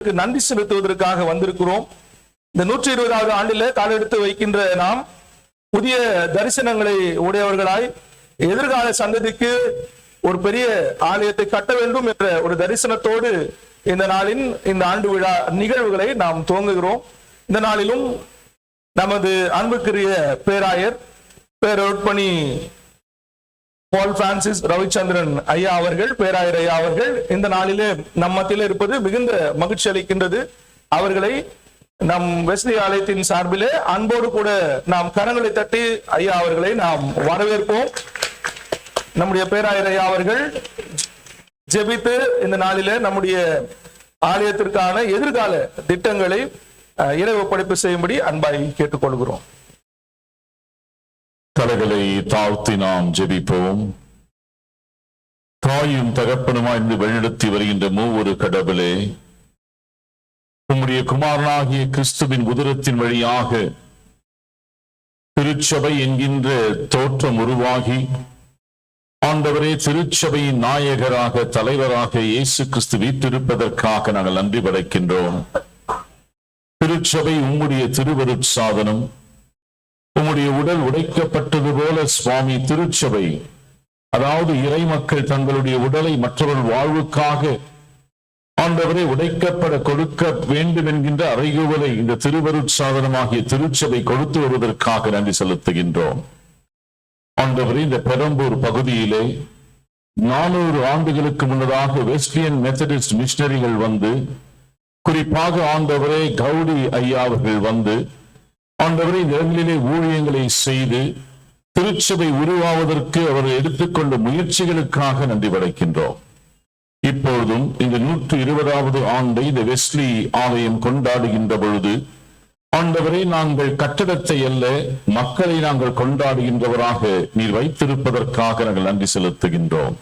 நன்றி செலுத்துவதற்காக வந்திருக்கிறோம். இந்த 120வது ஆண்டிலே காலெடுத்து வைக்கின்ற நாம் புதிய தரிசனங்களை உடையவர்களாய் எதிர்கால சந்ததிக்கு ஒரு பெரிய ஆலயத்தை கட்ட வேண்டும் என்ற ஒரு தரிசனத்தோடு இந்த நாளின் இந்த ஆண்டு விழா நிகழ்வுகளை நாம் துவங்குகிறோம். இந்த நாளிலும் நமது அன்புக்குரிய பேராயர் பேரொட்பணி பால் பிரான்சிஸ் ரவிச்சந்திரன் ஐயா அவர்கள், பேராயர் ஐயா அவர்கள் இந்த நாளிலே நம் மத்தியில் இருப்பது மிகுந்த மகிழ்ச்சி அளிக்கின்றது. அவர்களை நம் வெஸ்லி ஆலயத்தின் சார்பிலே அன்போடு கூட நாம் கரங்களை தட்டி ஐயா அவர்களை நாம் வரவேற்போம். நம்முடைய பேராயர் ஐயா அவர்கள் ஜெபித்து இந்த நாளிலே நம்முடைய ஆலயத்திற்கான எதிர்கால திட்டங்களை இறை ஒப்படைப்பு செய்யும்படி அன்பாய் கேட்டுக்கொள்கிறோம். தலைகளை தாழ்த்தி நாம் ஜெபிப்போம். தாயும் தகப்பனுமாய் இருந்து வழிநடத்தி வருகின்ற மூவொரு கடவுளே, உம்முடைய குமாரனாகிய கிறிஸ்துவின் உதரத்தின் வழியாக திருச்சபை என்கின்ற தோற்றம் உருவாகி ஆண்டவரே திருச்சபையின் நாயகராக தலைவராக இயேசு கிறிஸ்து வீற்றிருப்பதற்காக நாங்கள் நன்றி படைக்கின்றோம். திருச்சபை உம்முடைய திருவருட்சாதனம், உம்முடைய உடல் உடைக்கப்பட்டது போல சுவாமி திருச்சபை, அதாவது இறை மக்கள் தங்களுடைய உடலை மற்றவர்கள் வாழ்வுக்காக ஆண்டவரை உடைக்கப்பட கொடுக்க வேண்டும் என்கின்ற அறைகூவலை இந்த திருவருட்சாதனமாகிய திருச்சபை கொடுத்து வருவதற்காக நன்றி செலுத்துகின்றோம். ஆண்டவரே, இந்த பெரம்பூர் பகுதியிலே 400 ஆண்டுகளுக்கு முன்னதாக வெஸ்லியன் மெத்தடிஸ்ட் மிஷனரிகள் வந்து, குறிப்பாக ஆண்டவரே கவுடி ஐயா அவர்கள் வந்து ஆண்டவரை இந்த இடங்களிலே ஊழியங்களை செய்து திருச்சபை உருவாவதற்கு அவர் எடுத்துக்கொண்ட முயற்சிகளுக்காக நன்றி படைக்கின்றோம். இப்பொழுதும் இந்த 120வது ஆண்டை இந்த வெஸ்லி ஆலயம் கொண்டாடுகின்ற பொழுது ஆண்டவரை நாங்கள் கட்டடத்தை அல்ல மக்களை நாங்கள் கொண்டாடுகின்றவராக நீர் வைத்திருப்பதற்காக நாங்கள் நன்றி செலுத்துகின்றோம்.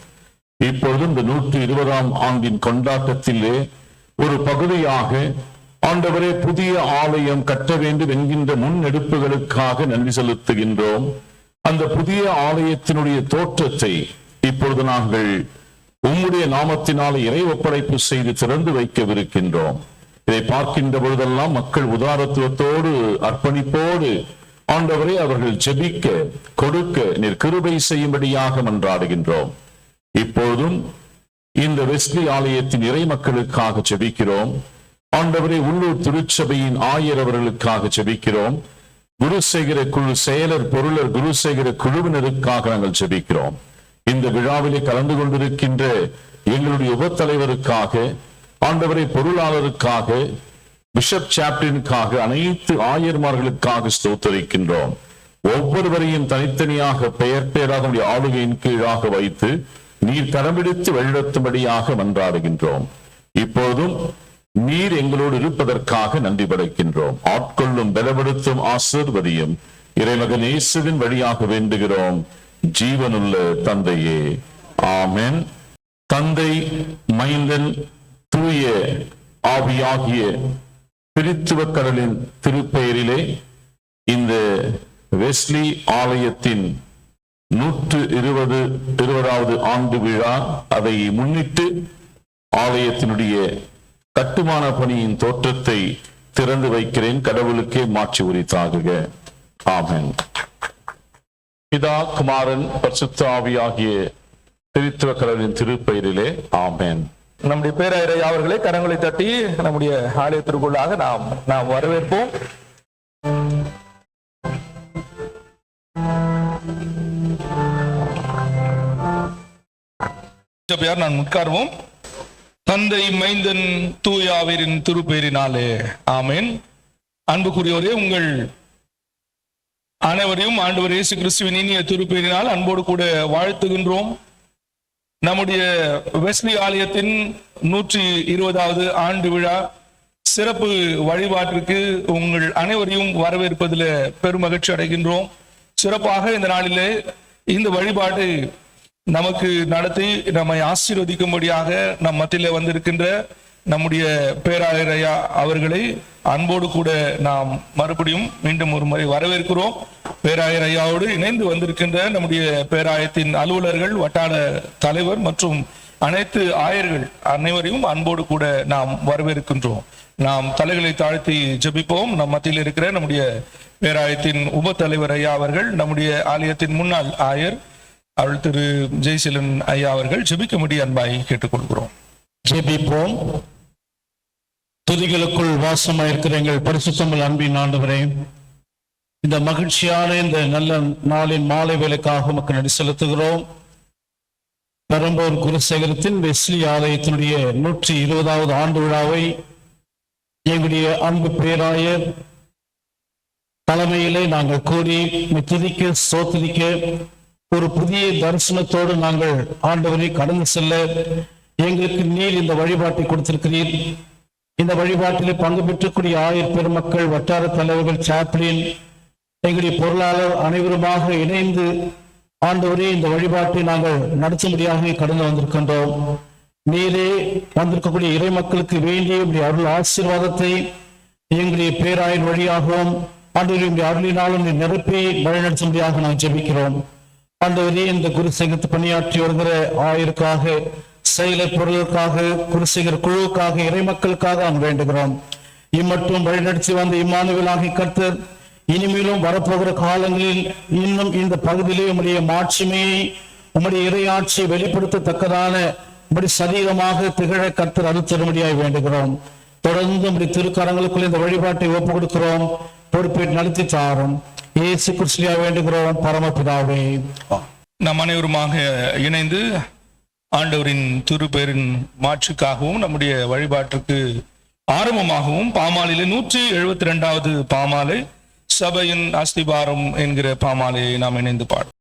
இப்பொழுது இந்த 120ஆம் ஆண்டின் கொண்டாட்டத்திலே ஒரு பகுதியாக ஆண்டவரே புதிய ஆலயம் கட்ட வேண்டும் என்கின்ற முன்னெடுப்புகளுக்காக நன்றி செலுத்துகின்றோம். அந்த புதிய ஆலயத்தினுடைய தோற்றத்தை இப்பொழுது நாங்கள் உம்முடைய நாமத்தினால் இறை ஒப்படைப்பு செய்து திறந்து வைக்கவிருக்கின்றோம். இதை பார்க்கின்ற பொழுதெல்லாம் மக்கள் உதாரத்துவத்தோடு அர்ப்பணிப்போடு ஆண்டவரை அவர்கள் ஜெபிக்க கொடுக்க நீர் கிருபை செய்யும்படியாக மன்றாடுகின்றோம். இப்பொழுதும் இந்த வெஸ்லி ஆலயத்தின் இறை மக்களுக்காக ஜெபிக்கிறோம். ஆண்டவரே, உள்ளூர் திருச்சபையின் ஆயர் அவர்களுக்காக ஜெபிக்கிறோம். குருசேகர குழு செயலர் பொருளர் குருசேகர குழுவினருக்காக நாங்கள் ஜெபிக்கிறோம். இந்த விழாவிலே கலந்து கொண்டிருக்கின்ற எங்களுடைய உபத்தலைவருக்காக, ஆண்டவரை பொருளாளருக்காக, பிஷப் சாப்டனுக்காக, அனைத்து ஆயர்மார்களுக்காக ஸ்தோத்தரிக்கின்றோம். ஒவ்வொருவரையும் தனித்தனியாக பெயர் பெயராக ஆளுகையின் கீழாக வைத்து நீர் கரம்பிடித்து வழிநடத்தும்படியாக மன்றாடுகின்றோம். இப்போதும் நீர் எங்களோடு இருப்பதற்காக நன்றி படைக்கின்றோம். ஆட்கொள்ளும் பலப்படுத்தும் ஆசீர்வதியும் இறைமகன் இயேசுவின் வழியாக வேண்டுகிறோம் ஜீவனுள்ள தந்தையே, ஆமென். தந்தை, மைந்தன், தூய ஆவியாகிய திருத்துவ கடலின் திருப்பெயரிலே இந்த வெஸ்லி ஆலயத்தின் 120வது ஆண்டு விழா, அதை முன்னிட்டு ஆலயத்தினுடைய கட்டுமான பணியின் தோற்றத்தை திறந்து வைக்கிறேன். கடவுளுக்கே மாட்சி உரித்தாகுக. ஆமென். பிதா, குமாரன், பரிசுத்த ஆவியாகிய திருத்துவ கடலின் திருப்பெயரிலே ஆமென். நம்முடைய பேராயர் ஐயா அவர்களை கரங்களை தட்டி நம்முடைய ஆலயத்திற்குள்ளாக நாம் வரவேற்போம். நான் உட்கார்வோம். தந்தை, மைந்தன், தூயாவிரின் திருப்பெயரினாலே ஆமென். அன்புக்குரியோரே, உங்கள் அனைவரையும் ஆண்டவர் இயேசு கிறிஸ்துவின் இனிய திருப்பெயரினால் அன்போடு கூட வாழ்த்துகின்றோம். நம்முடைய வெஸ்லி ஆலயத்தின் 120வது ஆண்டு விழா சிறப்பு வழிபாட்டிற்கு உங்கள் அனைவரையும் வரவேற்பதில் பெருமகிழ்ச்சி அடைகின்றோம். சிறப்பாக இந்த நாளிலே இந்த வழிபாட்டை நமக்கு நடத்தி நம்மை ஆசீர்வதிக்கும்படியாக நம் மத்தியிலே வந்திருக்கின்ற நம்முடைய பேராயர் ஐயா அவர்களை அன்போடு கூட நாம் மறுபடியும் மீண்டும் ஒரு முறை வரவேற்கிறோம். பேராயர் ஐயாவோடு இணைந்து வந்திருக்கின்ற நம்முடைய பேராயத்தின் அலுவலர்கள், வட்டார தலைவர் மற்றும் அனைத்து ஆயர்கள் அனைவரையும் அன்போடு கூட நாம் வரவேற்கின்றோம். நாம் தலைகளை தாழ்த்தி ஜெபிப்போம். நம் மத்தியில் இருக்கிற நம்முடைய பேராயத்தின் உப தலைவர் ஐயா அவர்கள், நம்முடைய ஆலயத்தின் முன்னாள் ஆயர் அவள் திரு ஜெய்சீலன் ஐயா அவர்கள் ஜெபிக்கும்படி அன்பாய் கேட்டுக்கொள்கிறோம். ஜெபிப்போம். துதிகளுக்குள் வாசமாயிருக்கிற எங்கள் பரிசுத்தமிழ் அன்பின் ஆண்டவரே, இந்த மகிழ்ச்சியான இந்த நல்ல நாளின் மாலை வேலைக்காக உமக்கு நன்றி செலுத்துகிறோம். பெரம்பூர் குருசேகரத்தின் வெஸ்லி ஆலயத்தினுடைய 120வது ஆண்டு விழாவை எங்களுடைய அன்பு பேராயர் தலைமையிலே நாங்கள் கூடி துதிக்க சோதரிக்க ஒரு புதிய தரிசனத்தோடு நாங்கள் ஆண்டவரை கடந்து செல்ல எங்களுக்கு நீர் இந்த வழிபாட்டை கொடுத்திருக்கிறீர். இந்த வழிபாட்டிலே பங்கு பெற்றக்கூடிய ஆயர் பெருமக்கள், வட்டார தலைவர்கள், சாப்ளின், எங்களுடைய பொருளாளர் அனைவருமாக இணைந்து ஆண்டவரே இந்த வழிபாட்டை நாங்கள் நடத்தும்படியாக கடந்து வந்திருக்கின்றோம். நீரே வந்திருக்கக்கூடிய இறை மக்களுக்கு வேண்டிய அருள் ஆசீர்வாதத்தை எங்களுடைய பேராயின் வழியாகவும் ஆண்டவருடைய அருளினாலும் நிரப்பி வழிநடத்தும்படியாக நாம் ஜெபிக்கிறோம். ஆண்டவரே, இந்த குருசேகரத்து பணியாற்றி வருகிற ஆயருக்காக, செயலர் பொருளுக்காக, குருசேகர் குழுவுக்காக, இறை மக்களுக்காக நாம் வேண்டுகிறோம். இம்மட்டும் வழிநடத்தி வந்த இம்மானுவேலாகிய கர்த்தர் இனிமேலும் வரப்போகிற காலங்களில் இன்னும் இந்த பகுதியிலே உம்முடைய மாட்சிமையை, உம்முடைய இறையாட்சியை வெளிப்படுத்தத்தக்கதான உம்முடைய சரீரமாக திகழ கர்த்தர் அருள்தரும்படியாய் வேண்டுகிறோம். தொடர்ந்து உம்முடைய திருக்கரங்களுக்குள் இந்த வழிபாட்டை ஒப்புக் கொடுக்கிறோம். பொறுப்பேற்று நடத்தி தாரும். இயேசு கிறிஸ்துவிலே வேண்டுகிறோம் பரமபிதாவே. நம் அனைவருமாக இணைந்து ஆண்டவரின் திருப்பெயரின் மாற்றுக்காகவும் நம்முடைய வழிபாட்டிற்கு ஆரம்பமாகவும் பாமாலையிலே 172வது பாமாலை சபையின் அஸ்திபாரம் என்கிற பாமாலையை நாம் இணைந்து பாடும்.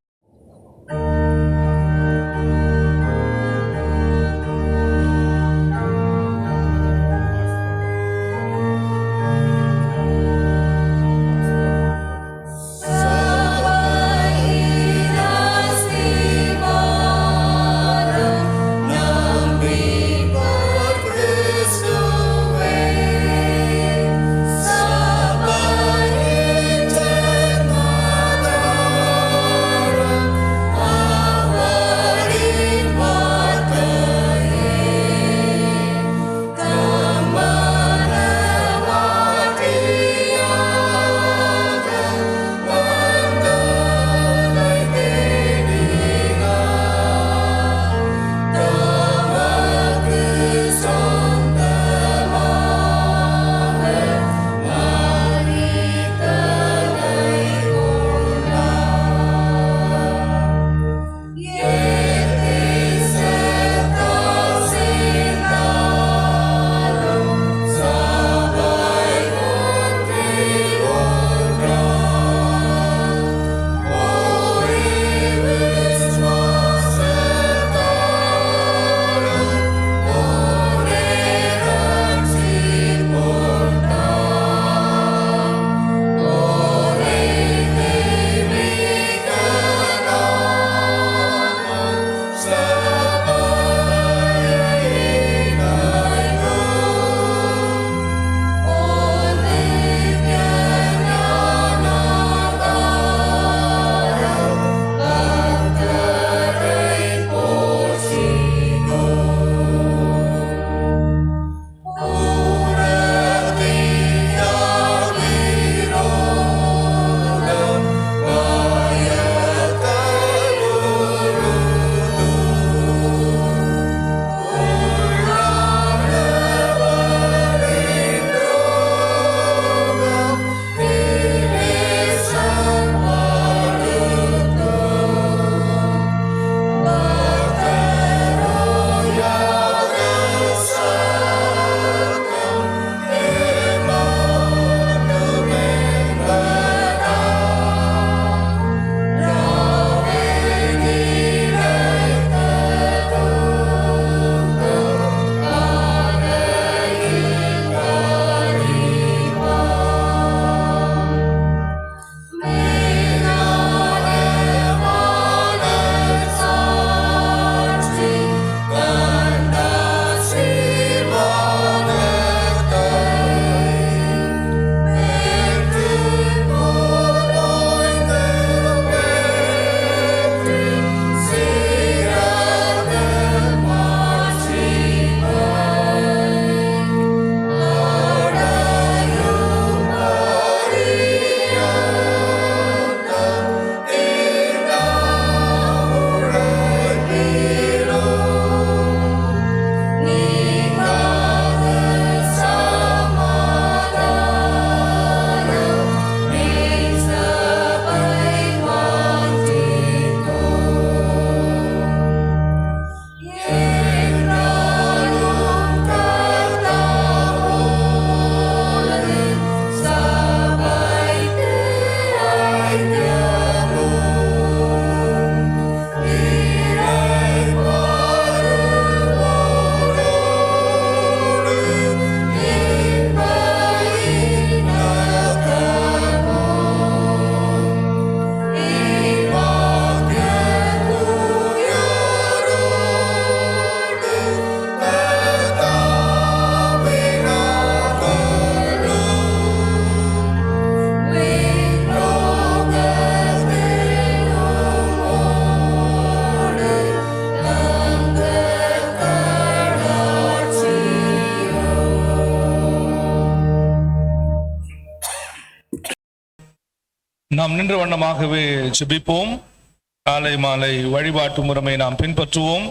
நாம் நின்ற வண்ணமாகவே ஜெபிப்போம். காலை மாலை வழிபாட்டு முறைமை நாம் பின்பற்றுவோம்.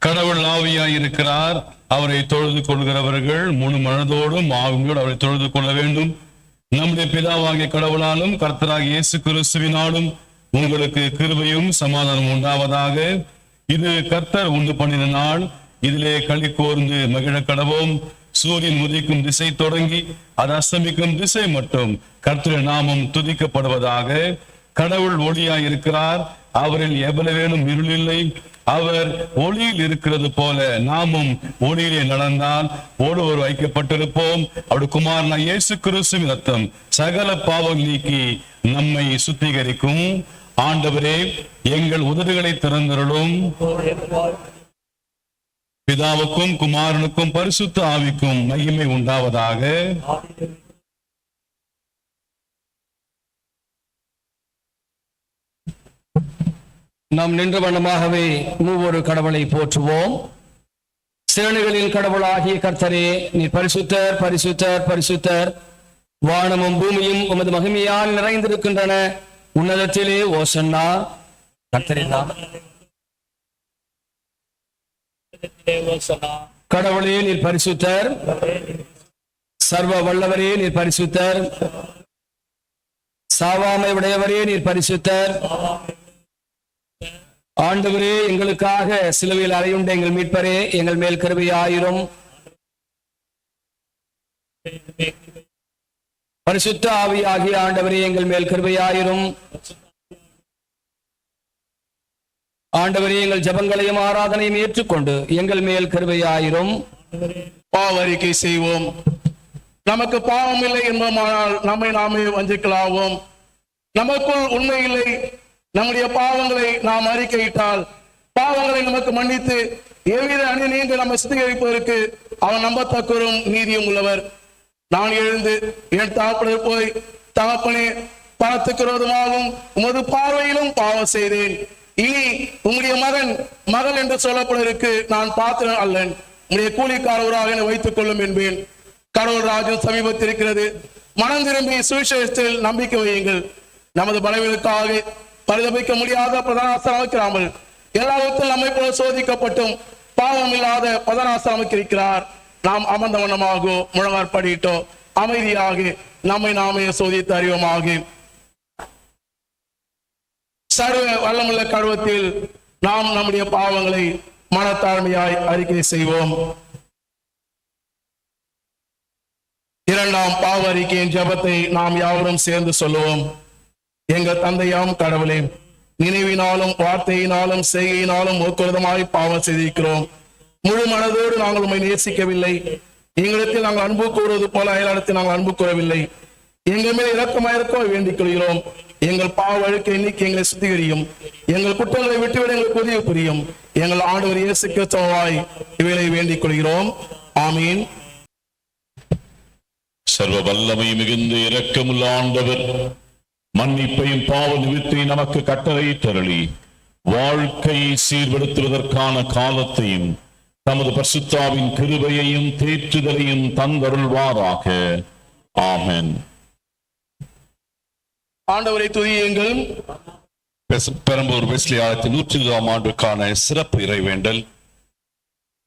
கடவுள் ஆவியாய் இருக்கிறார். அவரை தொழுது கொள்கிறவர்கள் முழு மனதோடும் ஆவியோடு அவரை தொழுது கொள்ள வேண்டும். நம்முடைய பிதாவாகிய கடவுளாலும் கர்த்தராகிய இயேசு கிறிஸ்துவினாலும் உங்களுக்கு கிருபையும் சமாதானம் உண்டாவதாக. இது கர்த்தர் உண்டு பண்ணின நாள், இதிலே களி கூர்ந்து மகிழ கடவோம். சூரியன் உதிக்கும் திசை தொடங்கி அது அஸ்தமிக்கும் திசை மட்டும் கர்த்தருடைய நாமம் துதிக்கப்படுவதாக. கடவுள் ஒளியாய் இருக்கிறார், அவரில் எவ்வளவேனும் இருள் இல்லை. அவர் ஒளியில் இருக்கிறது போல நாமும் ஒளியிலே நடந்தால் ஒருவர் வைக்கப்பட்டிருப்போம். அவருடைய குமாரனா இயேசு கிறிஸ்துவின் ரத்தம் சகல பாவம் நீக்கி நம்மை சுத்திகரிக்கும். ஆண்டவரே, எங்கள் உதடுகளை திறந்தருளும். பிதாவுக்கும் குமாரனுக்கும் பரிசுத்த ஆவிக்கும் மகிமை உண்டாவதாக. நாம் நின்ற வண்ணமாகவே மூவொரு கடவுளை போற்றுவோம். சேனைகளின் கடவுளாகிய கர்த்தரே, நீர் பரிசுத்தர் பரிசுத்தர் பரிசுத்தர். வானமும் பூமியும் உமது மகிமையால் நிறைந்திருக்கின்றன. உன்னதத்திலே ஓசன்னா. கர்த்தரே கடவுளே, நீர் பரிசுத்தர். சர்வ வல்லவரே, நீர் பரிசுத்தர். சாவாமை உடையவரே, நீர் பரிசுத்தர். ஆண்டவரே, எங்களுக்காக சிலுவையில் அறையுண்ட எங்கள் மீட்பரே, எங்கள் மேல் கிருபையாயிரும். பரிசுத்த ஆவியாகிய ஆண்டவரே, எங்கள் மேல் கிருபையாயிரும். ஆண்டவரே, எங்கள் ஜெபங்களையும் ஆராதனையும் ஏற்றுக்கொண்டு எங்கள் மேல் கிருபையாயிரும். பாவரிக்கை செய்வோம். நமக்கு பாவம் இல்லை என்பதால் நம்மை நாமே வஞ்சிக்கலாவோம். நமக்குள் உண்மை இல்லை. நம்முடைய பாவங்களை நாம் அறிக்கையிட்டால் பாவங்களை நமக்கு மன்னித்து எவ்வித அணி நீங்க நம்ம சுத்திகரிப்பதற்கு அவன் நம்பத்தக்கரும் நீதியும் உள்ளவர். நான் எழுந்து என் தகப்பனர் போய், தகப்பனே, பணத்துக்கு விரோதமாகவும் உமது பார்வையிலும் பாவம் செய்தேன். இனி உம்முடைய மகள் என்று சொல்லப்படுவதற்கு நான் பாத்திரம் அல்லன். உம்முடைய கூலிக்காரவராக என்னை வைத்துக் கொள்ளும் என்பேன். கடவுள் ராஜ்யம் சமீபத்தில் இருக்கிறது. மனம் திரும்பி சுவிசேஷத்தில் நம்பிக்கை வையுங்கள். நமது பலவீனங்களுக்காக பரிதபிக்க முடியாத பிரதானாஸ்திரம் அமைக்கிறாமல் எல்லாவற்றிலும் நம்மை போல சோதிக்கப்பட்டும் பாவம் இல்லாத பிரதானாஸ்திரம் அமைக்கிறார். நாம் அமர்ந்த வண்ணமாகோ முழங்காற்படியிட்டோ அமைதியாக நம்மை நாமே சோதித்து அறிவோமாக. சர்வ வல்லமுள்ள கருவத்தில் நாம் நம்முடைய பாவங்களை மனத்தாழ்மையாய் அறிக்கை செய்வோம். இரண்டாம் பாவ அறிக்கையின் ஜெபத்தை நாம் யாவரும் சேர்ந்து சொல்லுவோம். எங்கள் தந்தையாம் கடவுளே, நினைவினாலும் வார்த்தையினாலும் செய்கையினாலும் ஒருத்தமாய் பாவம் செய்திருக்கிறோம். முழு மனதோடு நாங்கள் உம்மை நேசிக்கவில்லை. எங்களிடத்தில் நாங்கள் அன்பு கூறுவது போல அயலாளத்தில் நாங்கள் அன்பு கூறவில்லை. எங்கள் மேல் இரக்கமாயிருக்க வேண்டிக் கொள்கிறோம். எங்கள் பாவ வழுக்கை நீக்கி எங்களை சுத்திகரியும். எங்கள் குற்றங்களை விட்டுவிட எங்களுக்கு உதவி புரியும். எங்கள் ஆண்டவர் இயேசு கிறிஸ்துவாய் இவைகளை வேண்டிக் கொள்கிறோம். ஆமீன். சர்வ வல்லமை மிகுந்த இரக்கமுள்ள ஆண்டவர் மன்னிப்பையும் பாவ நிமித்தையும் நமக்கு கட்டளை தருளி வாழ்க்கையை சீர்படுத்துவதற்கான காலத்தையும் தமது பரிசுத்தாவின் கிருபையையும் தேற்றுதலையும் தந்தருள்வாராக. ஆமென். ஆண்டவரை துதியுங்கள். பெரம்பூர் வெஸ்லி 120ஆம் ஆண்டுக்கான சிறப்பு இறைவேண்டல்.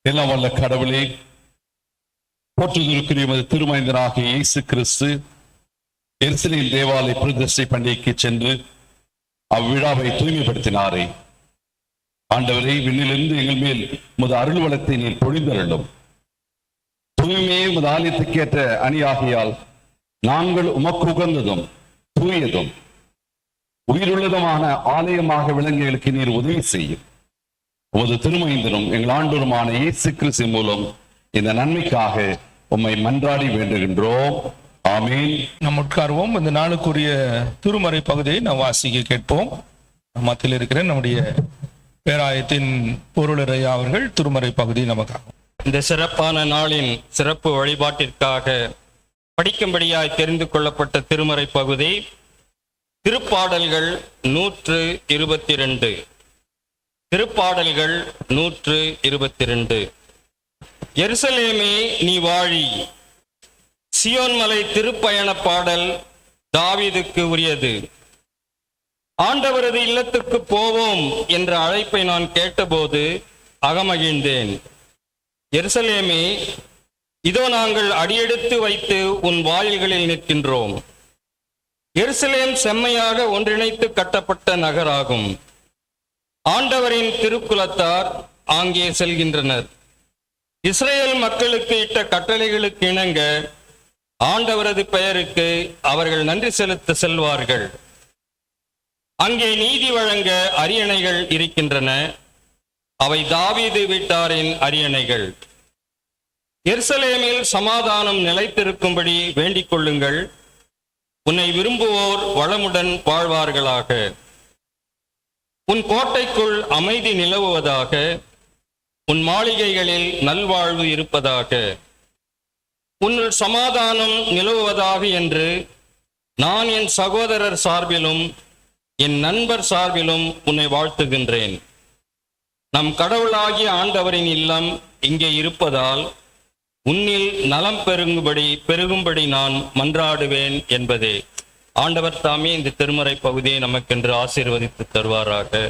எல்லாம் வல்ல கடவுளே, போற்றுதலுக்குரிய திருமைந்தனாகிய இயேசு கிறிஸ்து எருசலேம் தேவாலய பிரதிஷ்டை பண்டிகைக்கு சென்று அவ்விழாவை தூய்மைப்படுத்தினாரே. ஆண்டவரே, விண்ணிலிருந்து எங்கள் மேல் உமது அருள் வளத்தை நீர் பொழிந்தருளும். தூய்மையே உமது ஆலயத்துக்கு ஏற்ற அணியாகியால் நாங்கள் உமக்கு உகந்ததும் தூயதும் உயிருள்ளதுமான ஆலயமாக விளங்குகளுக்கு நீர் உதவி செய்யும். உமது திருமைந்தனும் எங்கள் ஆண்டோருமான இயேசு கிறிஸ்து மூலம் இந்த நன்மைக்காக உம்மை மன்றாடி வேண்டுகின்றோம். ஆமீன். நாம் உட்கார்வோம். இந்த நாளுக்குரிய திருமறை பகுதியை நாம் வாசிக்க கேட்போம். மத்தியில் இருக்கிற நம்முடைய பேராயத்தின் பொருளரையா அவர்கள் திருமறை பகுதி நமக்காக. இந்த சிறப்பான நாளின் சிறப்பு வழிபாட்டிற்காக படிக்கும்படியாய் தெரிந்து கொள்ளப்பட்ட திருமறை பகுதி திருப்பாடல்கள் 122. திருப்பாடல்கள் 122. எருசலேமே நீ வாழி, சியோன் மலை திருப்பயண பாடல் தாவீதுக்கு உரியது. ஆண்டவரது இல்லத்துக்கு போவோம் என்ற அழைப்பை நான் கேட்டபோது அகமகிழ்ந்தேன். எருசலேமே, இதோ நாங்கள் அடியெடுத்து வைத்து உன் வாயில்களில் நிற்கின்றோம். எருசலேம் செம்மையாக ஒன்றிணைத்து கட்டப்பட்ட நகராகும். ஆண்டவரின் திருக்குலத்தார் அங்கே செல்கின்றனர். இஸ்ரேல் மக்களுக்கு இட்ட கட்டளைகளுக்கு இணங்க ஆண்டவரது பெயருக்கு அவர்கள் நன்றி செலுத்த செல்வார்கள். அங்கே நீதி வழங்க அரியணைகள் இருக்கின்றன. அவை தாவீது வீட்டாரின் அரியணைகள். எருசலேமில் சமாதானம் நிலைத்திருக்கும்படி வேண்டிக் கொள்ளுங்கள். உன்னை விரும்புவோர் வளமுடன் வாழ்வார்களாக. உன் கோட்டைக்குள் அமைதி நிலவுவதாக. உன் மாளிகைகளில் நல்வாழ்வு இருப்பதாக. உன்னுள் சமாதானம் நிலவுவதாக என்று நான் என் சகோதரர் சார்பிலும் என் நண்பர் சார்பிலும் உன்னை வாழ்த்துகின்றேன். நம் கடவுளாகிய ஆண்டவரின் இல்லம் இங்கே இருப்பதால் உன்னில் நலம் பெருகும்படி நான் மன்றாடுவேன் என்பதே. ஆண்டவர் தாமே இந்த திருமறை பகுதியை நமக்கென்று ஆசீர்வதித்து தருவாராக.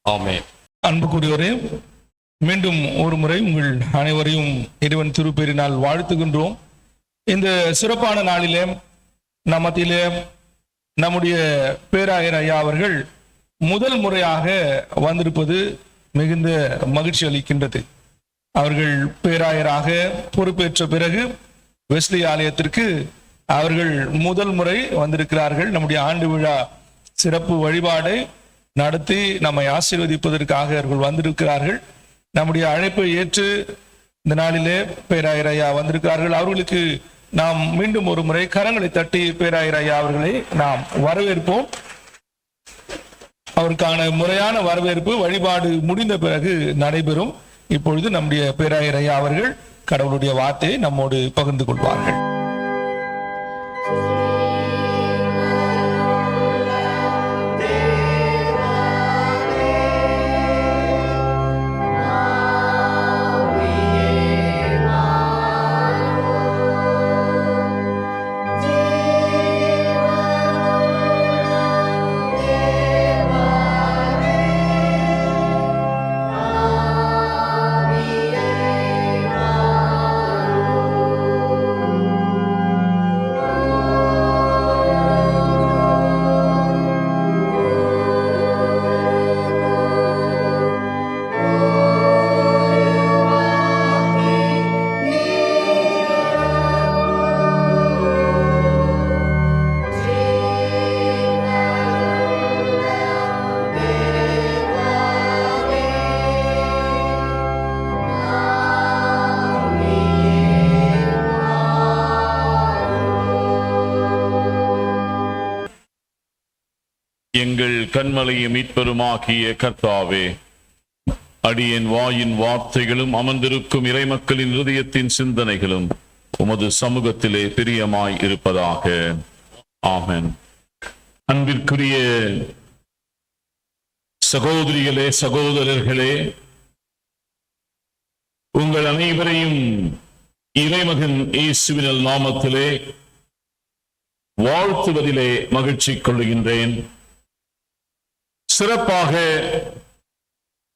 ஆமென். அன்புக்குரியவரே, மீண்டும் ஒரு முறை உங்கள் அனைவரையும் இறைவன் திருப்பெயரினால் வாழ்த்துகின்றோம். இந்த சிறப்பான நாளிலே நம் மத்தியிலே நம்முடைய பேராயர் ஐயா அவர்கள் முதல் முறையாக வந்திருப்பது மிகுந்த மகிழ்ச்சி அளிக்கின்றது. அவர்கள் பேராயராக பொறுப்பேற்ற பிறகு வெஸ்லி ஆலயத்திற்கு அவர்கள் முதல் முறை வந்திருக்கிறார்கள். நம்முடைய ஆண்டு விழா சிறப்பு வழிபாடை நடத்தி நம்மை ஆசீர்வதிப்பதற்காக அவர்கள் வந்திருக்கிறார்கள். நம்முடைய அழைப்பை ஏற்று இந்த நாளிலே பேராயர் ஐயா வந்திருக்கிறார்கள். அவர்களுக்கு நாம் மீண்டும் ஒரு முறை கரங்களை தட்டி பேராயர் ஐயா அவர்களை நாம் வரவேற்போம். அவருக்கான முறையான வரவேற்பு வழிபாடு முடிந்த பிறகு நடைபெறும். இப்பொழுது நம்முடைய பேராயர் ஐயா அவர்கள் கடவுளுடைய வார்த்தையை நம்மோடு பகிர்ந்து கொள்வார்கள். எங்கள் கன்மலையும் மீட்பெருமாகிய கர்த்தாவே, அடியேன் வாயின் வார்த்தைகளும் அமர்ந்திருக்கும் இறைமக்களின் இருதயத்தின் சிந்தனைகளும் உமது சமூகத்திலே பிரியமாய் இருப்பதாக. ஆமென். அன்பிற்குரிய சகோதரிகளே, சகோதரர்களே, உங்கள் அனைவரையும் இறைமகன் இயேசுவின் நாமத்திலே வாழ்த்துவதிலே மகிழ்ச்சி கொள்கின்றேன். சிறப்பாக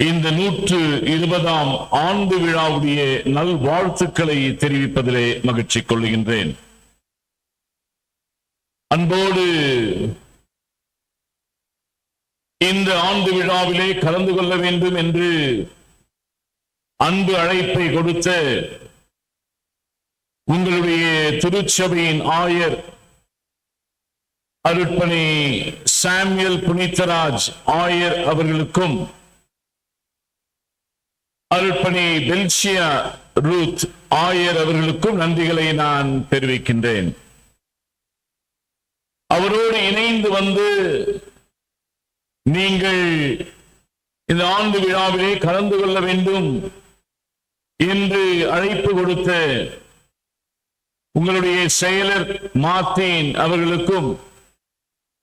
இந்த 120ஆம் ஆண்டு விழாவுடைய நல்வாழ்த்துக்களை தெரிவிப்பதிலே மகிழ்ச்சி கொள்கின்றேன். அன்போடு இந்த ஆண்டு விழாவிலே கலந்து கொள்ள வேண்டும் என்று அன்பு அழைப்பை கொடுத்த உங்களுடைய திருச்சபையின் ஆயர் அருட்பணி சாமுவேல் புனித்தராஜ் ஆயர் அவர்களுக்கும், அருட்பணி பெல்சியா ரூத் ஆயர் அவர்களுக்கும் நன்றிகளை நான் தெரிவிக்கின்றேன். அவரோடு இணைந்து வந்து நீங்கள் இந்த ஆண்டு விழாவிலே கலந்து கொள்ள வேண்டும் என்று அழைப்பு கொடுத்த உங்களுடைய செயலர் மார்ட்டின் அவர்களுக்கும்,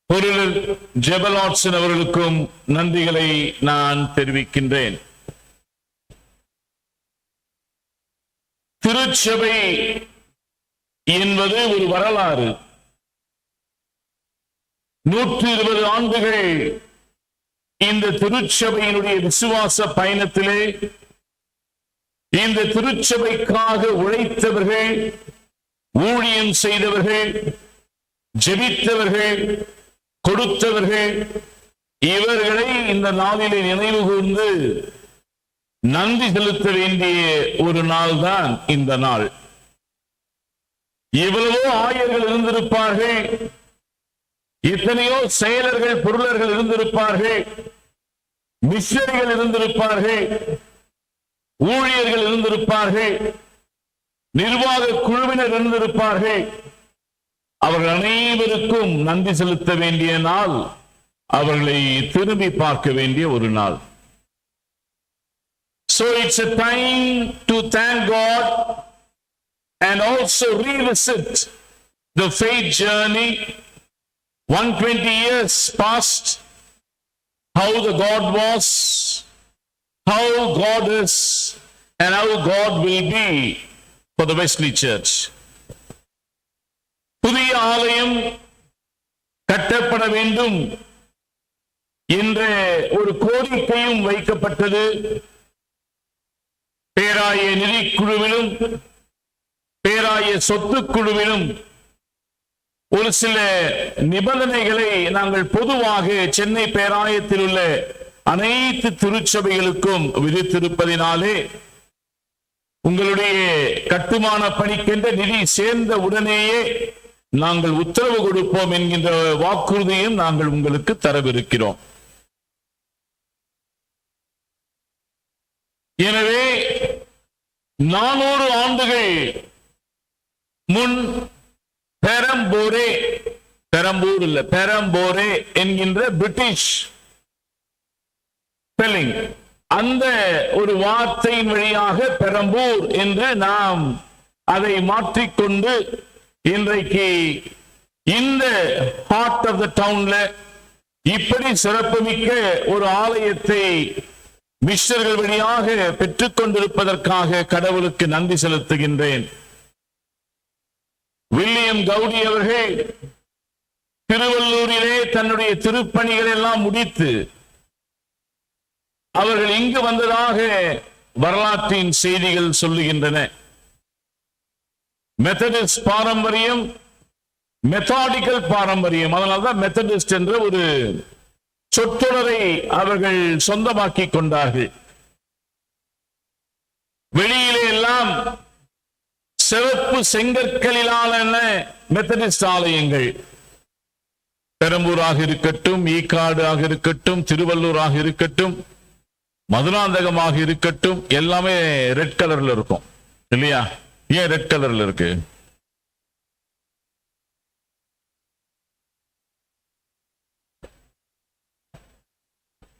பொருளர் ஜெபலாட்சன் அவர்களுக்கும் நன்றிகளை நான் தெரிவிக்கின்றேன். திருச்சபை என்பது ஒரு வரலாறு. 120 ஆண்டுகள் இந்த திருச்சபையினுடைய விசுவாச பயணத்திலே இந்த திருச்சபைக்காக உழைத்தவர்கள், ஊழியம் செய்தவர்கள், ஜெபித்தவர்கள், கொடுத்தவர்கள், இவர்களை இந்த நாளிலே நினைவு கூர்ந்து நன்றி செலுத்த வேண்டிய ஒரு நாள் தான் இந்த நாள். எவ்வளவோ ஆயர்கள் இருந்திருப்பார்கள், எத்தனையோ செயலர்கள், பொருளர்கள் இருந்திருப்பார்கள், மிஷனரிகள் இருந்திருப்பார்கள், ஊழியர்கள் இருந்திருப்பார்கள், நிர்வாக குழுவினர் இருந்திருப்பார்கள். அவர்கள் அனைவருக்கும் நன்றி செலுத்த வேண்டிய நாள், அவர்களை திரும்பி பார்க்க வேண்டிய ஒரு நாள். So it's a time to thank God and also revisit the faith journey. 120 years past, how the God was, how God is, and how God will be for the Wesley Church. புதிய ஆலயம் கட்டப்பட வேண்டும் என்ற ஒரு கோரிக்கையும் வைக்கப்பட்டது. பேராய நிதிக்குழுவிலும் பேராய சொத்துக்குழுவிலும் ஒரு சில நிபந்தனைகளை நாங்கள் பொதுவாக சென்னை பேராயத்தில் உள்ள அனைத்து திருச்சபைகளுக்கும் விதித்திருப்பதினாலே உங்களுடைய கட்டுமான பணிக்கென்ற நிதி சேர்ந்த உடனேயே நாங்கள் உத்தரவு கொடுப்போம் என்கின்ற வாக்குறுதியும் நாங்கள் உங்களுக்கு தரவிருக்கிறோம். எனவே 400 ஆண்டுகள் முன் பெரம்போரே என்கின்ற பிரிட்டிஷ் ஸ்பெல்லிங், அந்த ஒரு வார்த்தையின் வழியாக பெரம்பூர் என்று நாம் அதை மாற்றிக்கொண்டு இன்றைக்கு இந்த ஹார்ட் ஆஃப் த டவுன்ல இப்படி சிறப்புமிக்க ஒரு ஆலயத்தை மிஷனர்கள் வழியாக பெற்றுக் கொண்டிருப்பதற்காக கடவுளுக்கு நன்றி செலுத்துகின்றேன். வில்லியம் கவுடி அவர்கள் திருவள்ளூரிலே தன்னுடைய திருப்பணிகள் எல்லாம் முடித்து அவர்கள் இங்கு வந்ததாக வரலாற்றின் செய்திகள் சொல்லுகின்றன. மெத்தடிஸ்ட் பாரம்பரியம், மெத்தாடிக்கல் பாரம்பரியம், அதனால்தான் மெத்தடிஸ்ட் என்ற ஒரு சொற்றொடரை அவர்கள் சொந்தமாக்கி கொண்டார்கள். வெளியிலே எல்லாம் சிவப்பு செங்கற்களிலான மெத்தடிஸ்ட் ஆலயங்கள், பெரம்பூராக இருக்கட்டும், ஈக்காடாக இருக்கட்டும், திருவள்ளூராக இருக்கட்டும், மதுராந்தகமாக இருக்கட்டும், எல்லாமே ரெட் கலர்ல இருக்கும் இல்லையா? ஏன் ரெட் கலர்ல இருக்கு?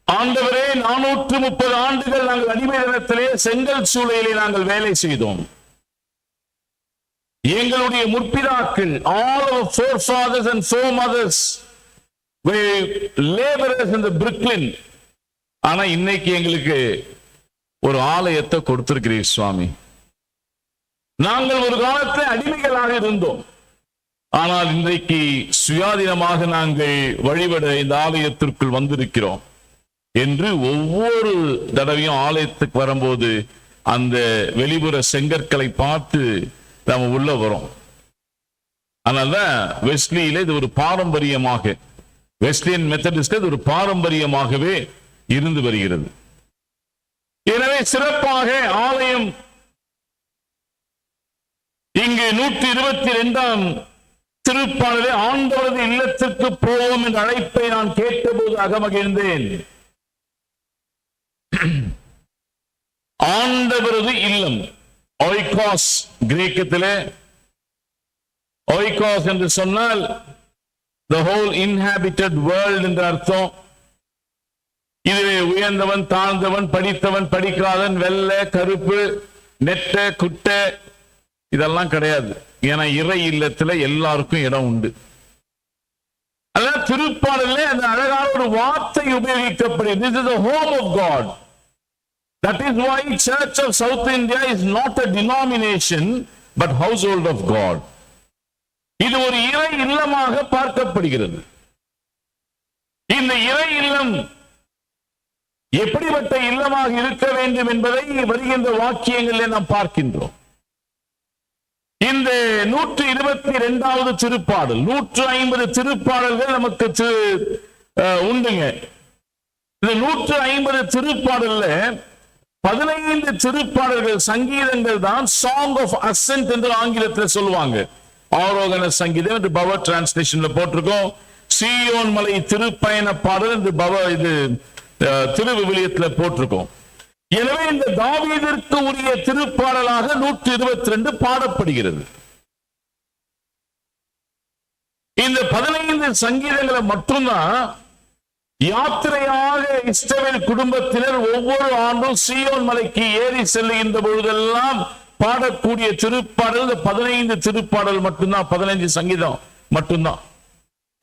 ஆண்டவரே, 430 ஆண்டுகள் நாங்கள் அடிமைத்தனத்திலே செங்கல் சூளையிலே நாங்கள் வேலை செய்தோம். எங்களுடைய முற்பிதாக்கள், all our forefathers and foremothers were laborers in the Brooklyn. ஆனா இன்னைக்கு எங்களுக்கு ஒரு ஆலயத்தை கொடுத்திருக்கிறீர் சுவாமி. நாங்கள் ஒரு காலத்தில் அடிமைகளாக இருந்தோம், ஆனால் இன்றைக்கு சுயாதீனமாக நாங்கள் வழிபட இந்த ஆலயத்திற்குள் வந்திருக்கிறோம் என்று ஒவ்வொரு தடவையும் ஆலயத்துக்கு வரும்போது அந்த வெளிப்புற செங்கற்களை பார்த்து நாம உள்ள வரோம். அதனால்தான் வெஸ்லியில இது ஒரு பாரம்பரியமாக, வெஸ்லியன் மெத்தடிஸ்ட் இது ஒரு பாரம்பரியமாகவே இருந்து வருகிறது. எனவே சிறப்பாக ஆலயம் இங்கு 122ஆம் திருப்பாடலே ஆண்டவரது இல்லத்திற்கு போவோம் என்ற அழைப்பை நான் கேட்டபோது அகமகிழ்ந்தேன். ஆண்டவரது இல்லம், ஓய்காஸ், கிரேக்கத்திலே ஓய்காஸ் என்று சொன்னால் the whole inhabited world என்று அர்த்தம். இதுவே உயர்ந்தவன், தாழ்ந்தவன், படித்தவன், படிக்காதவன், வெள்ளை, கருப்பு, நெட்ட, குட்டை இதெல்லாம் கிடையாது. ஏன்னா இறை இல்லத்துல எல்லாருக்கும் இடம் உண்டு. அதான் திருப்பாடலிலே அந்த அழகான ஒரு வார்த்தை உபயோகிக்கப்படுகிறது. This is the home of God. That is why Church of South India is not a denomination but household of God. இது ஒரு இறை இல்லமாக பார்க்கப்படுகிறது. இந்த இறை இல்லம் எப்படிப்பட்ட இல்லமாக இருக்க வேண்டும் என்பதை வருகின்ற வாக்கியங்களில் நாம் பார்க்கின்றோம். இந்த 122வது திருப்பாடல், 150 திருப்பாடல்கள் நமக்கு உண்டுங்க. இந்த 150 திருப்பாடல்ல 15 திருப்பாடல்கள், சங்கீதங்கள் தான் சாங் ஆஃப் அசென்ட் என்று ஆங்கிலத்தில் சொல்லுவாங்க. ஆரோகண சங்கீதம் என்று பவர் டிரான்ஸ்லேஷன்ல போட்டிருக்கோம். சீயோன் மலை திருப்பயண பாடல் என்று திருவிவிலியத்தில் போட்டிருக்கோம். எனவே இந்த தாவீதிற்கு உரிய திருப்பாடலாக 122 பாடப்படுகிறது. இந்த 15 சங்கீதங்களை மட்டும்தான் யாத்திரையாக இஸ்ரவேல் குடும்பத்தினர் ஒவ்வொரு ஆண்டும் சீயோன் மலைக்கு ஏறி செல்லுகின்ற பொழுதெல்லாம் பாடக்கூடிய திருப்பாடல். இந்த 15 திருப்பாடல் மட்டும்தான், 15 சங்கீதம் மட்டும்தான்,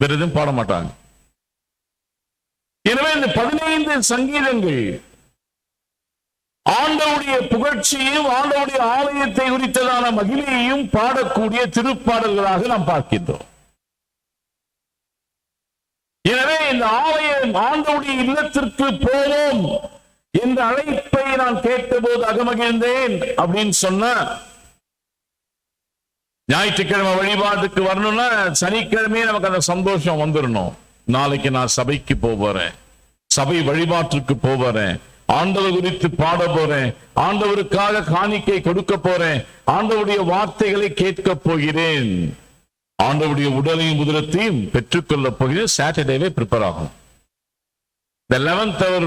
வேற எதுவும் பாட மாட்டாங்க. எனவே இந்த 15 சங்கீதங்கள் ஆண்டவருடைய புகழ்ச்சியையும் ஆண்டவருடைய ஆலயத்தை குறித்ததான மகிமையையும் பாடக்கூடிய திருப்பாடல்களாக நாம் பார்க்கின்றோம். எனவே இந்த ஆலயம் ஆண்டவருடைய இல்லத்திற்கு போவோம் என்ற அழைப்பை நான் கேட்டபோது அகமகிழ்ந்தேன் அப்படின்னு சொன்ன ஞாயிற்றுக்கிழமை வழிபாட்டுக்கு வரணும்னா சனிக்கிழமையே நமக்கு அந்த சந்தோஷம் வந்துடணும். நாளைக்கு நான் சபைக்கு போறேன், சபை வழிபாட்டுக்கு போறேன், ஆண்டவர் குறித்து பாட போறேன், ஆண்டவருக்காக காணிக்கை கொடுக்க போறேன், ஆண்டவருடைய வார்த்தைகளை கேட்க போகிறேன், ஆண்டவருடைய உடலையும் உதிரத்தையும் பெற்றுக்கொள்ள போகிறேன். சாட்டர்டேவே ப்ரிப்பேர் ஆகும். இந்த 11th hour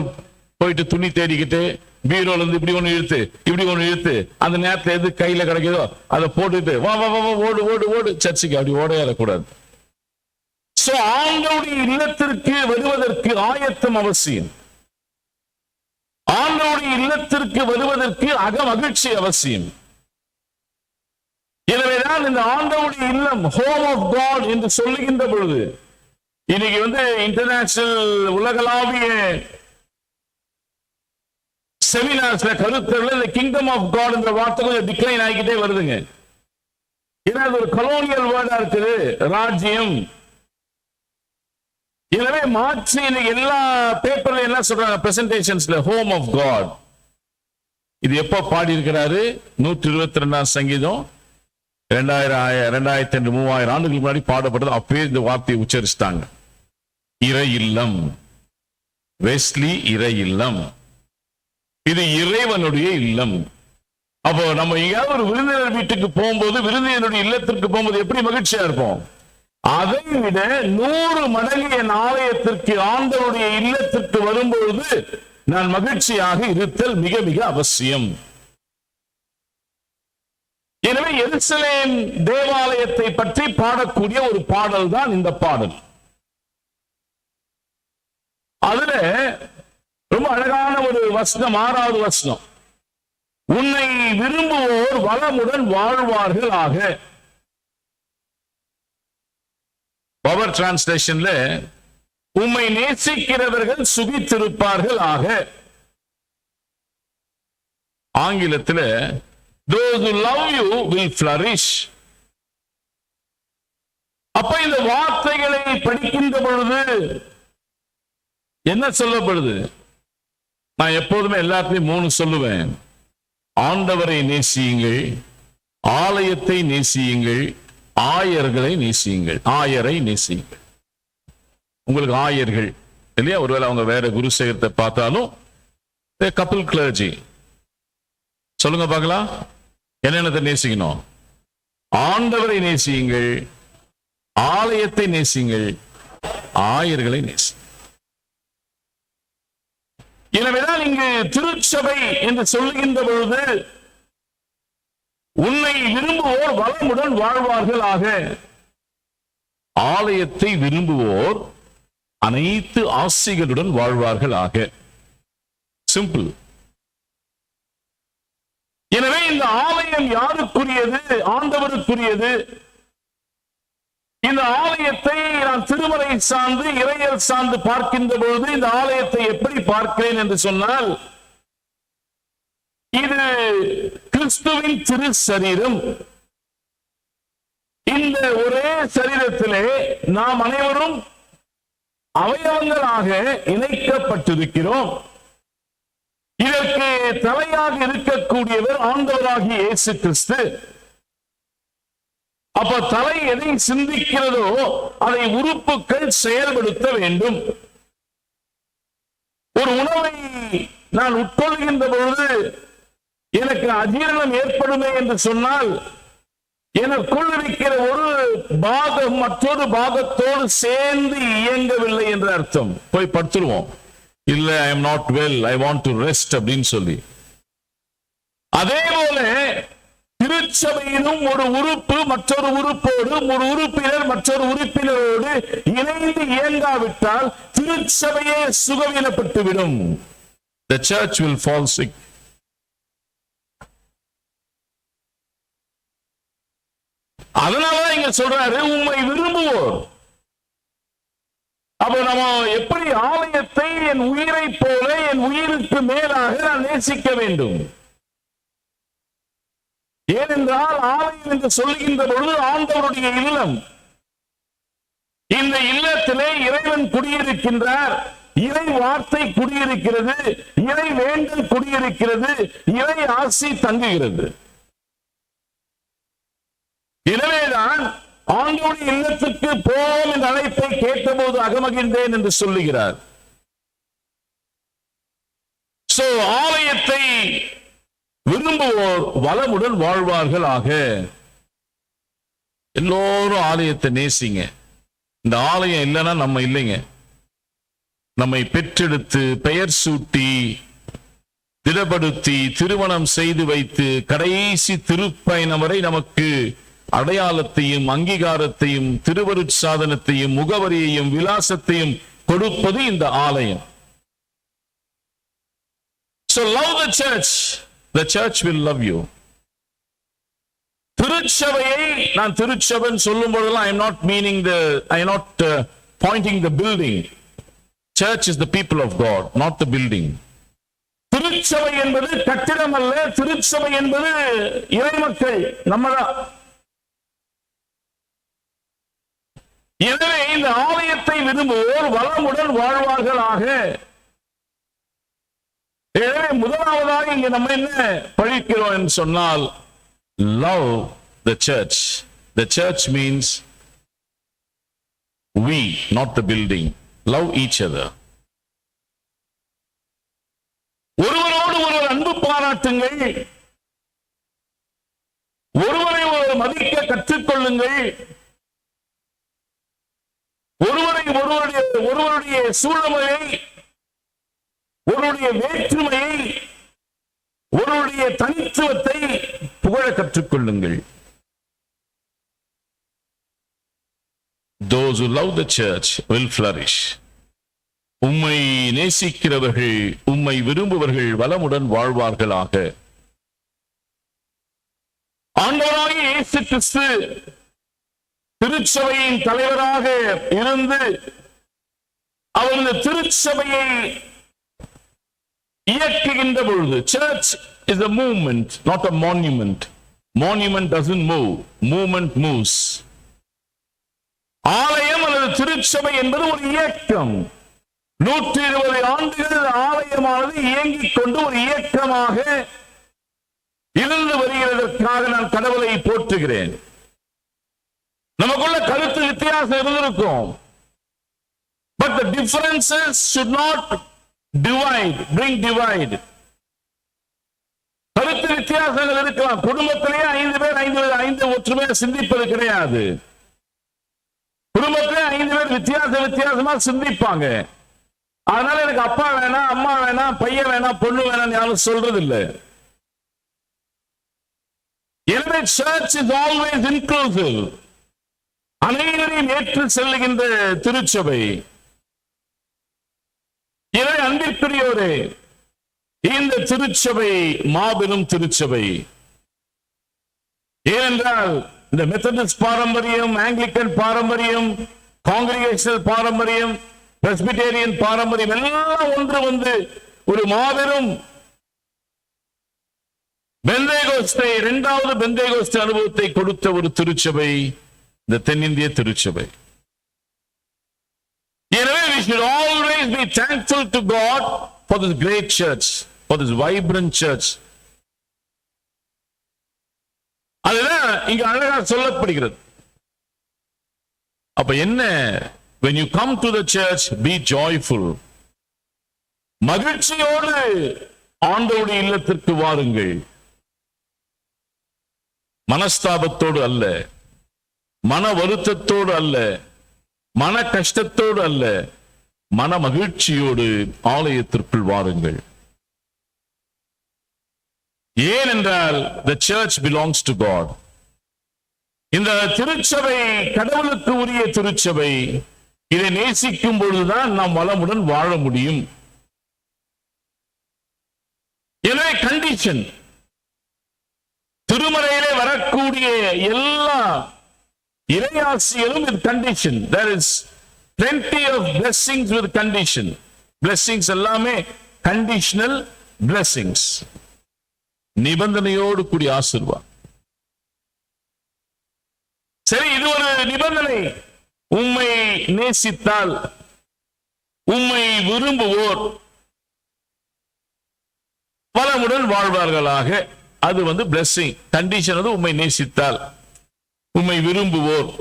போயிட்டு துணி தேடிக்கிட்டு பீரோல இருந்து இப்படி ஒண்ணு இழுத்து அந்த நேரத்துல எது கையில கிடைக்குதோ அதை போட்டுட்டு வா வா வா ஓடு ஓடு ஓடு சர்ச்சுக்கு அப்படி ஓடையக்கூடாது. ஆண்டவருடைய இல்லத்திற்கு வருவதற்கு ஆயத்தம் அவசியம். ஆண்டவருடைய இல்லத்திற்கு வருவதற்கு அக மகிழ்ச்சி அவசியம். எனவேதான் இந்த ஆண்டவருடைய இல்லம், ஹோம் ஆஃப் காட் என்று சொல்லுகின்ற பொழுது இன்னைக்கு இன்டர்நேஷனல் உலகளாவிய செமினார்ஸ்ல கருத்தரங்குல இந்த கிங்டம் ஆஃப் காட் என்ற வார்த்தை கொஞ்சம் டிக்ளைன் ஆகிக்கிட்டே வருதுங்க. ஏன்னா அது ஒரு கலோனியல் வேர்டா இருக்குது, ராஜ்யம். எனவே மாற்றி எல்லா பேப்பர்ல என்ன சொல்றாங்க, பிரசன்டேஷன்ஸ்ல ஹோம் ஆஃப் காட். இது எப்போ பாடி இருக்கிறாரு? 122ஆம் சங்கீதம் 2000-3000 ஆண்டுகளுக்கு முன்னாடி பாடப்பட்டது. அப்பவே இந்த வார்த்தையை உச்சரிச்சிட்டாங்க. இறை இல்லம், வெஸ்லி இறை இல்லம், இது இறைவனுடைய இல்லம். அப்போ நம்ம எங்கேயாவது ஒரு விருந்தினர் வீட்டுக்கு போகும்போது, விருந்தினருடைய இல்லத்திற்கு போகும்போது எப்படி மகிழ்ச்சியா இருப்போம்? அதை விட 100 மடங்கு என் ஆலயத்திற்கு, ஆண்டவருடைய இல்லத்திற்கு வரும்பொழுது நான் மகிழ்ச்சியாக இருத்தல் மிக மிக அவசியம். எனவே எருசலேம் தேவாலயத்தை பற்றி பாடக்கூடிய ஒரு பாடல் தான் இந்த பாடல். அதுல ரொம்ப அழகான ஒரு வசனம், 6வது வசனம், உன்னை விரும்புவோர் வளமுடன் வாழ்வார்கள் ஆக. பவர் டிரான்ஸ்லேஷன்ல உம்மை நேசிக்கிறவர்கள் சுகித்திருப்பார்கள் ஆக. ஆங்கிலத்தில் those who love you will flourish. அப்ப இந்த வார்த்தைகளை படிக்கின்ற பொழுது என்ன சொல்லப்படுது? நான் எப்போதுமே எல்லாத்தையும் 3 சொல்லுவேன். ஆண்டவரை நேசியுங்கள், ஆலயத்தை நேசியுங்கள், ஆயர்களை நேசியுங்கள். ஆயரை நேசியுங்கள். உங்களுக்கு ஆயர்கள் இல்லையா? ஒருவேளை அவங்க வேற குருசேகரத்தை பார்த்தாலும் கப்பல் கிளர்ஜி. சொல்லுங்க பார்க்கலாம், என்னென்னத்தை நேசிக்கணும்? ஆண்டவரை நேசியுங்கள், ஆலயத்தை நேசியுங்கள், ஆயர்களை நேசி. எனவேதான் இங்கு திருச்சபை என்று சொல்லுகின்ற பொழுது உன்னை விரும்புவோர் வளமுடன் வாழ்வார்கள் ஆக. ஆலயத்தை விரும்புவோர் அனைத்து ஆசைகளுடன் வாழ்வார்கள் ஆக. சிம்பிள். எனவே இந்த ஆலயம் யாருக்குரியது? ஆண்டவருக்குரியது. இந்த ஆலயத்தை நான் திருமறை சார்ந்து, இறையல் சார்ந்து பார்க்கின்ற பொழுது இந்த ஆலயத்தை எப்படி பார்க்கிறேன் என்று சொன்னால், இது கிறிஸ்துவின் திரு சரீரம். இந்த ஒரே சரீரத்திலே நாம் அனைவரும் அவயவங்களாக இணைக்கப்பட்டிருக்கிறோம். இதற்கு தலையாக இருக்கக்கூடியவர் ஆண்டவராகிய இயேசு கிறிஸ்து. அப்ப தலை எதை சிந்திக்கிறதோ அதை உறுப்புகள் செயல்படுத்த வேண்டும். ஒரு உணவை நான் உட்கொள்கின்ற பொழுது எனக்கு அஜீரணம் ஏற்படுமே என்று சொன்னால் எனக்குள் இருக்கிற ஒரு பாகம் மற்றொரு பாகத்தோடு சேர்ந்து இயங்கவில்லை என்ற அர்த்தம். போய் படுத்துருவோம், இல்ல I am not well, I want to rest அப்படின்னு சொல்லி. அதே போல திருச்சபையிலும் ஒரு உறுப்பு மற்றொரு உறுப்போடு, ஒரு உறுப்பினர் மற்றொரு உறுப்பினரோடு இணைந்து இயங்காவிட்டால் திருச்சபையே சுகவீனப்பட்டுவிடும். The church will fall sick. அதனாலதான் இங்க சொல்றாரு உம்மை விரும்புவோர். அப்ப நம்ம எப்படி ஆலயத்தை என் உயிரை போல என் உயிருக்கு மேலாக நான் நேசிக்க வேண்டும். ஏனென்றால் ஆலயம் என்று சொல்லுகின்ற பொழுது ஆண்டவருடைய இல்லம். இந்த இல்லத்திலே இறைவன் குடியிருக்கின்றார், இறை வார்த்தை குடியிருக்கிறது, இறை வேண்டல் குடியிருக்கிறது, இறை ஆசி தங்குகிறது. எனவேதான் ஆண்டவருடைய இல்லத்துக்கு போம் என்ற அழைப்பை கேட்டபோது அகமகிழ்ந்தேன் என்று சொல்லுகிறார். ஆலயத்தை விரும்புவோர் வளமுடன் வாழ்வார்கள் ஆக. எல்லோரும் ஆலயத்தை நேசிங்க. இந்த ஆலயம் இல்லைன்னா நம்ம இல்லைங்க. நம்மை பெற்றெடுத்து பெயர் சூட்டி திடப்படுத்தி திருமணம் செய்து வைத்து கடைசி திருப்பயணம் வரை நமக்கு அடையாளத்தையும் அங்கீகாரத்தையும் திருவருட்சாதனத்தையும் முகவரியையும் விலாசத்தையும் கொடுப்பது இந்த ஆலயம். So love the church. The church will love you. திருச்சபையை நான் திருச்சபைன்னு சொல்லும் போதெல்லாம் I am not pointing the building. Church is the people of God, not the building. திருச்சபை என்பது கட்டிடம் அல்ல, திருச்சபை என்பது இறைமக்கள், நம்மதான். எனவே இந்த ஆலயத்தை விரும்புவோர் வளமுடன் வாழ்வார்கள் ஆக. எனவே முதலாவதாக இங்க நம்ம என்ன படிக்கிறோம் என்று சொன்னால் love the church. The church means we, not the building. Love each other. ஒருவரோடு ஒருவர் அன்பு பாராட்டுங்கள், ஒருவரை ஒருவர் மதிக்க கற்றுக்கொள்ளுங்கள், ஒருவருடைய சூழ்நிலையை, ஒருவருடைய வேற்றுமையை, ஒருவருடைய தனித்துவத்தை புகழ கற்றுக்கொள்ளுங்கள். Those who love the church will flourish. உம்மை நேசிக்கிறவர்கள், உம்மை விரும்புவர்கள் வளமுடன் வாழ்வார்களாக. ஆண்டவராகிய இயேசு கிறிஸ்து திருச்சபையின் தலைவராக இருந்து அவர் இந்த திருச்சபையை இயக்குகின்ற பொழுது, church is a movement, not a monument. Monument doesn't move, movement moves. ஆலயம் அல்லது திருச்சபை என்பது ஒரு இயக்கம். 120 ஆண்டுகள் ஆலயமானது இயங்கிக் கொண்டு ஒரு இயக்கமாக இருந்து வருகிறதற்காக நான் கடவுளை போற்றுகிறேன். நமக்குள்ள கருத்து வித்தியாசம் இருந்திருக்கும். But the differences should not bring divide. கருத்து வித்தியாசங்கள் இருக்கலாம். குடும்பத்திலேயே 5 பேர் 5 ஒற்றுமையாக சிந்திப்பது கிடையாது. குடும்பத்திலே 5 பேர் வித்தியாசமா சிந்திப்பாங்க. அதனால எனக்கு அப்பா வேணாம், அம்மா வேணாம், பையன் வேணாம், பொண்ணு வேணாம் யாரும் சொல்றது இல்லை. எனவே church is always inclusive. அனைவரையும் ஏற்று செல்லுகின்ற திருச்சபை. எனவே அன்பிற்குரியோரே, இந்த திருச்சபை மாபெரும் திருச்சபை. ஏனென்றால் இந்த மெத்தடிஸ்ட் பாரம்பரியம், ஆங்கிலிக்கன் பாரம்பரியம், காங்கிரிகேஷனல் பாரம்பரியம், பிரஸ்பிட்டேரியன் பாரம்பரியம் எல்லாம் ஒன்று வந்து ஒரு மாபெரும் பெந்தேகோஸ்தே, இரண்டாவது பெந்தேகோஸ்தே அனுபவத்தை கொடுத்த ஒரு திருச்சபை இந்த தென்னிந்திய திருச்சபை. எனவே we should always be thankful to God for this great church, for this vibrant church. அதுதான் இங்க அழகா சொல்லப்படுகிறது. அப்ப என்ன, when you come to the church, be joyful. மகிழ்ச்சியோடு ஆண்டவருடைய இல்லத்திற்கு வாருங்கள். மனஸ்தாபத்தோடு அல்ல, மன வருத்தத்தோடு அல்ல, மன கஷ்டத்தோடு அல்ல, மன மகிழ்ச்சியோடு ஆலயத்திற்குள் வாருங்கள். ஏனென்றால் the church belongs to God. இந்த திருச்சபை கடவுளுக்கு உரிய திருச்சபை. இதை நேசிக்கும் பொழுதுதான் நாம் வளமுடன் வாழ முடியும். எனவே கண்டிஷன், திருமறையிலே வரக்கூடிய எல்லா இறையாசிகளும் with condition. There is plenty of blessings with condition. Blessings எல்லாமே conditional blessings. நிபந்தனையோடு கூடிய ஆசீர்வாதம். சரி, இது ஒரு நிபந்தனை. உம்மை நேசித்தால், உம்மை விரும்புவோர் வளமுடன் வாழ்வார்களாக. அது blessing. கண்டிஷன் உம்மை நேசித்தால், உம்மை விரும்புவோர்.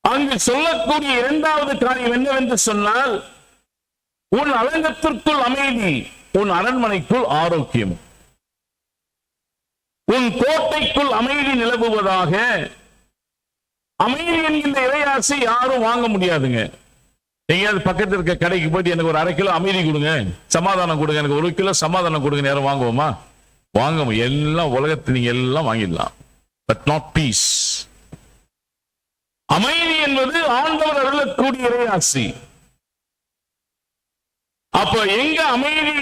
அங்கு சொல்லக்கூடிய இரண்டாவது காரியம் என்னவென்று சொன்னால், உன் அலங்கத்திற்குள் அமைதி, உன் அரண்மனைக்குள் ஆரோக்கியம், உன் கோட்டைக்குள் அமைதி நிலவுவதாக. அமைதி என்கின்ற இறையாசை யாரும் வாங்க முடியாதுங்க. எங்கேயாவது பக்கத்தில் இருக்க கடைக்கு போயிட்டு எனக்கு ஒரு 1/2 கிலோ அமைதி கொடுங்க, சமாதானம் கொடுங்க, எனக்கு 1 கிலோ சமாதானம் கொடுங்க, நேரம் வாங்குவோமா? வாங்க, எல்லாம் உலகத்தில் நீங்க எல்லாம் வாங்கிடலாம். But not peace. அமைதி என்பது ஆண்டவர் அருளக்கூடிய இறையாசி. அப்ப எங்க அமைதி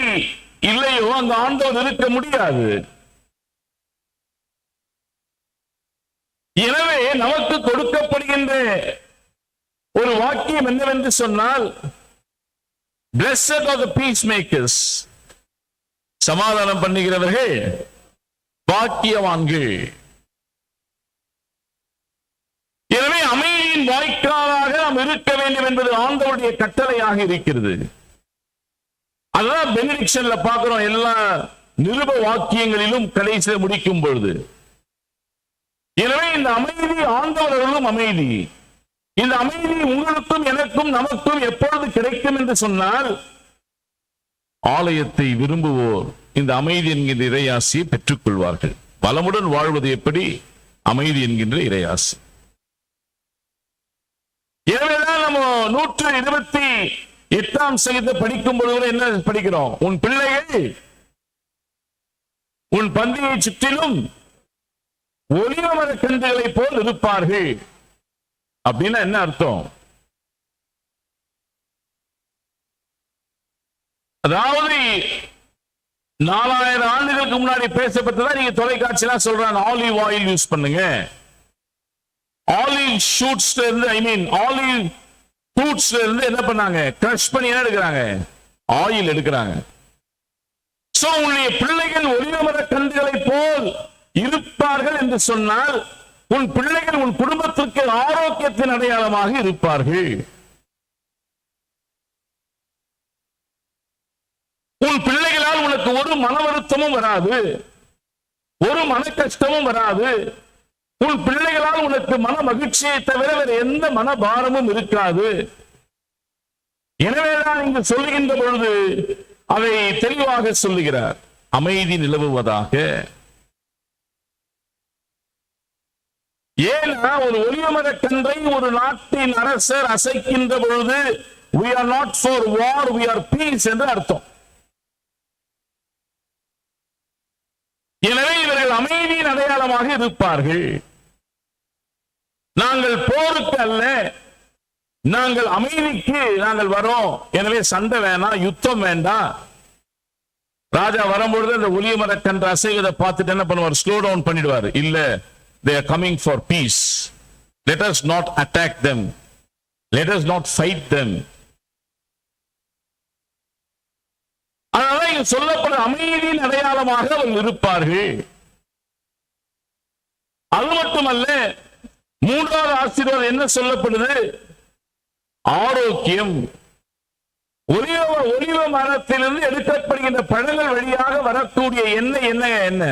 இல்லையோ அங்க ஆண்டவர் இருக்க முடியாது. எனவே நமக்கு கொடுக்கப்படுகின்ற ஒரு வாக்கியம் என்னவென்று சொன்னால், blessed are the peacemakers. சமாதானம் பண்ணுகிறவர்கள் பாக்கியவான்கள். எனவே அமைதியின் வாய்க்காலாக நாம் இருக்க வேண்டும் என்பது ஆண்டவருடைய கட்டளையாக இருக்கிறது. அதான் பெனிடிக்ஷன்ல பார்க்கிறோம். எல்லா நிருப வாக்கியங்களிலும் கடைசியில் முடிக்கும் பொழுது, எனவே இந்த அமைதி ஆண்டவர்களும் அமைதி. இந்த அமைதி உங்களுக்கும் எனக்கும் நமக்கும் எப்பொழுது கிடைக்கும் என்று சொன்னால், ஆலயத்தை விரும்புவோர் இந்த அமைதி என்கின்ற இறையாசியை பெற்றுக் கொள்வார்கள். வளமுடன் வாழ்வது எப்படி? அமைதி என்கின்ற இறையாசி. எனவேதான் நம்ம 128ஆம் சங்கீதத்தை படிக்கும் பொழுது என்ன படிக்கிறோம்? உன் பிள்ளைகள் உன் பந்தியை சுற்றிலும் ஒலிவ மரக்கன்றுகளை போல் இருப்பார்கள். அப்படின்னா என்ன அர்த்தம்? அதாவது 4000 ஆண்டுகளுக்கு முன்னாடி பேசப்பட்டதா நீங்க தொலைக்காட்சியெல்லாம் சொல்றாங்க, ஆலிவ் ஆயில் யூஸ் பண்ணுங்க. ஆலிவ் ஷூட்ஸ்ல இருந்து, ஆலிவ் ஃப்ரூட்ஸ்ல இருந்து என்ன பண்ணாங்க? கிரஷ் பண்ணி என்ன எடுக்கிறாங்க? ஆயில் எடுக்கிறாங்க. சோ உன்னுடைய பிள்ளைகள் ஒலிவ மரக்கன்றுகளை போல் இருப்பார்கள் என்று சொன்னால், உன் பிள்ளைகள் உன் குடும்பத்திற்கு ஆரோக்கியத்தின் அடையாளமாக இருப்பார்கள். உன் பிள்ளைகளால் உனக்கு ஒரு மன வருத்தமும் வராது, ஒரு மன கஷ்டமும் வராது. உன் பிள்ளைகளால் உனக்கு மன மகிழ்ச்சியை தவிர வேறு எந்த மனபாரமும் இருக்காது. எனவேதான் இங்கு சொல்லுகின்ற பொழுது அதை தெளிவாக சொல்லுகிறார், அமைதி நிலவுவதாக. ஏன்னா ஒரு ஒலிவ மரக்கன்றை ஒரு நாட்டின் அரசர் அசைக்கின்ற பொழுது we are not for war, we are peace என்று அர்த்தம். எனவே இவர்கள் அமைதியின் அடையாளமாக இருப்பார்கள். நாங்கள் போருக்கு அல்ல, நாங்கள் அமைதிக்கு நாங்கள் வரோம். எனவே சண்டை வேணாம், யுத்தம் வேண்டாம். ராஜா வரும்பொழுது அந்த ஒலிவ மரக்கன்று அசைவதை பார்த்துட்டு என்ன பண்ணுவார்? ஸ்லோ டவுன் பண்ணிடுவார். இல்ல, they are coming for peace. Let us not attack them. Let us not fight them. அதனால இங்க சொல்லப்பட்ட அமைதியின் அடையாளமாக அவர்கள் இருப்பார்கள். அது மட்டுமல்ல, மூன்றாவது ஆசீர்வாதம் என்ன சொல்லப்படுது? ஆரோக்கியம். ஒலிவ மரத்திலிருந்து எடுக்கப்படுகின்ற பழங்கள் வழியாக வரக்கூடிய எண்ணெய் என்ன?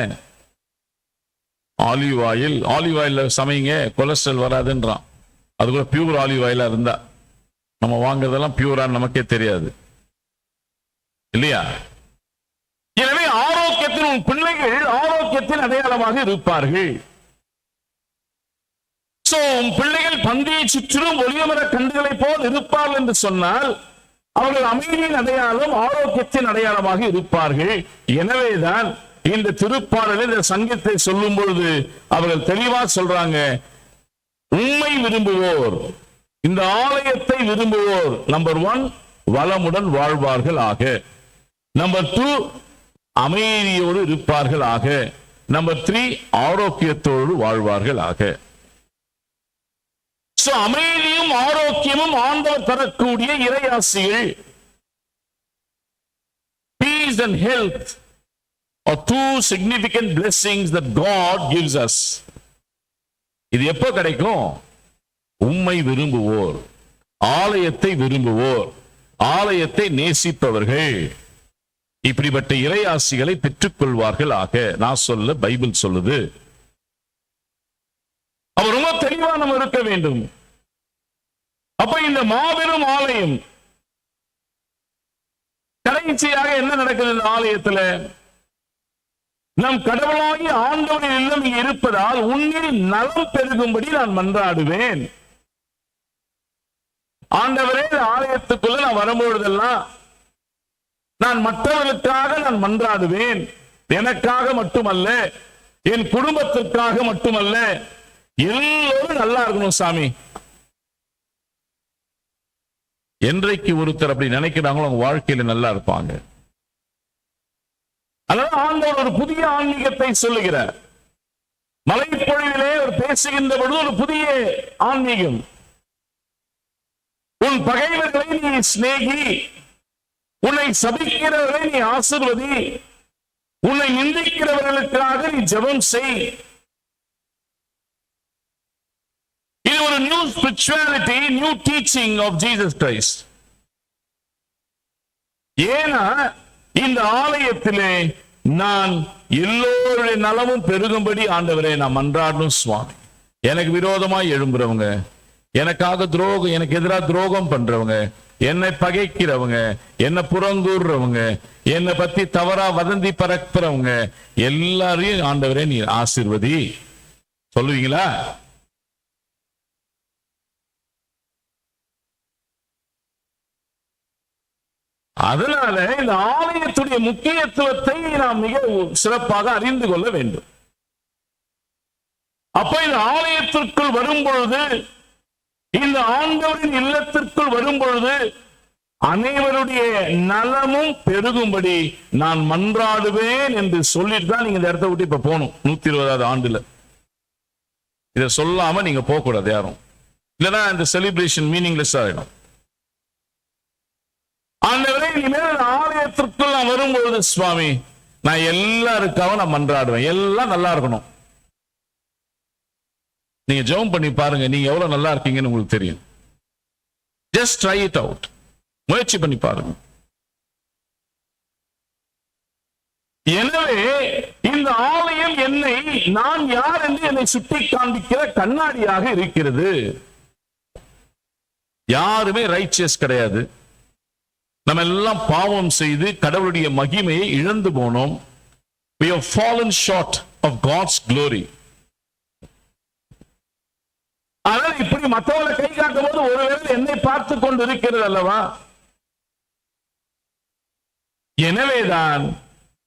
Olive oil. ஆலிவ் ஆயில சமைங்க, கொலஸ்ட்ரால் வராதுன்றான். அது கூட பியூர் ஆலிவ் ஆயிலா இருந்தா. நம்ம வாங்குறதெல்லாம் பியூரா நமக்கே தெரியாது இல்லையா? எனவே ஆரோக்கியத்தின் உன் பிள்ளைகள் ஆரோக்கியத்தின் அடையாளமாக இருப்பார்கள். உன் பிள்ளைகள் பந்தியை சுற்றிலும் ஒளியமர கண்டுகளை போல் இருப்பார்கள் என்று சொன்னால் அவர்கள் அமைதியின் அடையாளம், ஆரோக்கியத்தின் அடையாளமாக இருப்பார்கள். எனவேதான் இந்த திருப்பாடலில் இந்த சங்கீதத்தை சொல்லும் பொழுது அவர்கள் தெளிவா சொல்றாங்க, உண்மை விரும்புவோர், இந்த ஆலயத்தை விரும்புவோர் நம்பர் 1 வளமுடன் வாழ்வார்கள் ஆக, நம்பர் 2 அமைதியோடு இருப்பார்கள் ஆக, நம்பர் 3 ஆரோக்கியத்தோடு வாழ்வார்கள் ஆக. அமைதியும் ஆரோக்கியமும் ஆண்டவர் தரக்கூடிய இறையாசிகள். Peace and health are two significant blessings that God gives us. இது எப்போ கிடைக்கும்? உம்மை விரும்புவோர், ஆலயத்தை விரும்புவோர், ஆலயத்தை நேசிப்பவர்கள் இப்படிப்பட்ட இறையாசிகளை பெற்றுக் கொள்வார்கள் ஆக. நான் சொல்ல பைபிள் சொல்லுது. அவர் ரொம்ப தெளிவா நம்ம இருக்க வேண்டும். அப்ப இந்த மாபெரும் ஆலயம் கடைசியாக என்ன நடக்குது? இந்த ஆலயத்துல நம் கடவுளாகி ஆண்டவரின் இல்லம் இங்கே இருப்பதால் உன்னில் நலம் பெருகும்படி நான் மன்றாடுவேன். ஆண்டவரே, ஆலயத்துக்குள்ள நான் வரும்பொழுதெல்லாம் நான் மற்றவர்களுக்காக நான் மன்றாடுவேன். எனக்காக மட்டுமல்ல, என் குடும்பத்திற்காக மட்டுமல்ல, எல்லோரும் நல்லா இருக்கணும் சாமி. என்றைக்கு ஒருத்தர் அப்படி நினைக்கிறாங்களோ அவங்க வாழ்க்கையில நல்லா இருப்பாங்க. அதனால ஆண்டவர் ஒரு புதிய ஆன்மீகத்தை சொல்லுகிறார். மலைப்பொழிவிலே அவர் பேசுகின்ற பொழுது ஒரு புதிய ஆன்மீகம். உன் பகைவர்களை நீ சிநேகி, உன்னை சபிக்கிறவர்களை நீ ஆசீர்வதி, உன்னை நிந்திக்கிறவர்களுக்காக நீ ஜெபம் செய். இது ஒரு new spirituality, new teaching of Jesus Christ. ஏன்னா இந்த ஆலயத்திலே நான் எல்லோருடைய நலமும் பெருகும்படி ஆண்டவரே நான் மன்றாடணும் சுவாமி. எனக்கு விரோதமாய் எழும்புறவங்க, எனக்காக துரோகம், எனக்கு எதிராக துரோகம் பண்றவங்க, என்னை பகைக்கிறவங்க, என்னை புறங்கூறுறவங்க, என்னை பத்தி தவறா வதந்தி பரப்புறவங்க எல்லாரையும் ஆண்டவரே நீ ஆசீர்வதி. சொல்லுவீங்களா? அதனால இந்த ஆலயத்துடைய முக்கியத்துவத்தை நாம் மிக சிறப்பாக அறிந்து கொள்ள வேண்டும். அப்ப இந்த ஆலயத்திற்குள் வரும் பொழுது, இந்த ஆண்டவரின் இல்லத்திற்குள் வரும் பொழுது அனைவருடைய நலமும் பெருகும்படி நான் மன்றாடுவேன் என்று சொல்லிட்டு தான் நீங்க இந்த இடத்தை விட்டு இப்ப போகணும். 120வது ஆண்டுல இதை சொல்லாம நீங்க போக கூடாது யாரும், இல்லைன்னா இந்த செலிப்ரேஷன் மீனிங்லெஸ் ஆயிடும். ஆண்டவரே, இனிமேல் ஆலயத்திற்குள் நான் வரும்பொழுது சுவாமி நான் எல்லாருக்காக நான் மன்றாடுவேன், எல்லாம் நல்லா இருக்கணும். நீங்க ஜெபம் பண்ணி பாருங்க, நீங்க எவ்வளவு நல்லா இருக்கீங்கன்னு உங்களுக்கு தெரியும். ஜஸ்ட் ட்ரை இட் அவுட், முயற்சி பண்ணி பாருங்க. எனவே இந்த ஆலயம் என்னை, நான் யார் என்று என்னை சுட்டி காண்பிக்கிற கண்ணாடியாக இருக்கிறது. யாருமே ரைச்சியஸ் கிடையாது. நம்ம எல்லாம் பாவம் செய்து கடவுளுடைய மகிமையை இழந்து போனோம். We have fallen short of God's glory. ஆனால் இப்படி மற்றவர்களை கை காட்டும் போது ஒருவேளை என்னை பார்த்து கொண்டு இருக்கிறது அல்லவா? எனவேதான்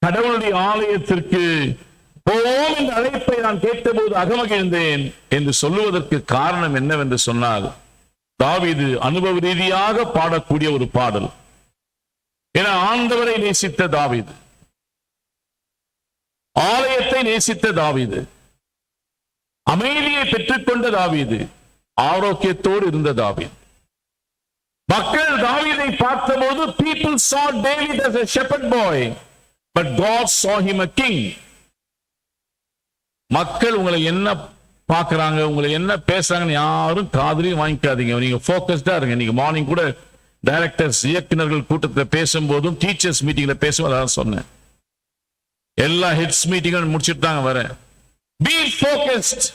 கடவுளுடைய ஆலயத்திற்கு போவோம் என்ற அழைப்பை நான் கேட்டபோது அகமகிழ்ந்தேன் என்று சொல்லுவதற்கு காரணம் என்னவென்று சொன்னால், தாவீது அனுபவ ரீதியாக பாடக்கூடிய ஒரு பாடல். என ஆண்டவரை நேசித்த தாவீது, ஆலயத்தை நேசித்த தாவீது, அமைதியை பெற்றுக்கொண்ட தாவீது, ஆரோக்கியத்தோடு இருந்த தாவீது. மக்கள் தாவீதை பார்த்தபோது people saw David as a shepherd boy, but God saw him a king. மக்கள் உங்களை என்ன பாக்குறாங்க, உங்களை என்ன பேசுறாங்கன்னு யாரும் காதுலயும் வாங்கிக்காதீங்க. நீங்க போக்கஸ்டா இருங்க. நீங்க மார்னிங் கூட டைரக்டர்ஸ் இயக்குநர்கள் கூட்டத்தில் பேசும்போதும் டீச்சர்ஸ் மீட்டிங்ல பேசும் அதான் சொன்னேன். எல்லா ஹெட்ஸ் மீட்டிங்கும் முடிச்சுட்டு தாங்க வரேன். Be focused.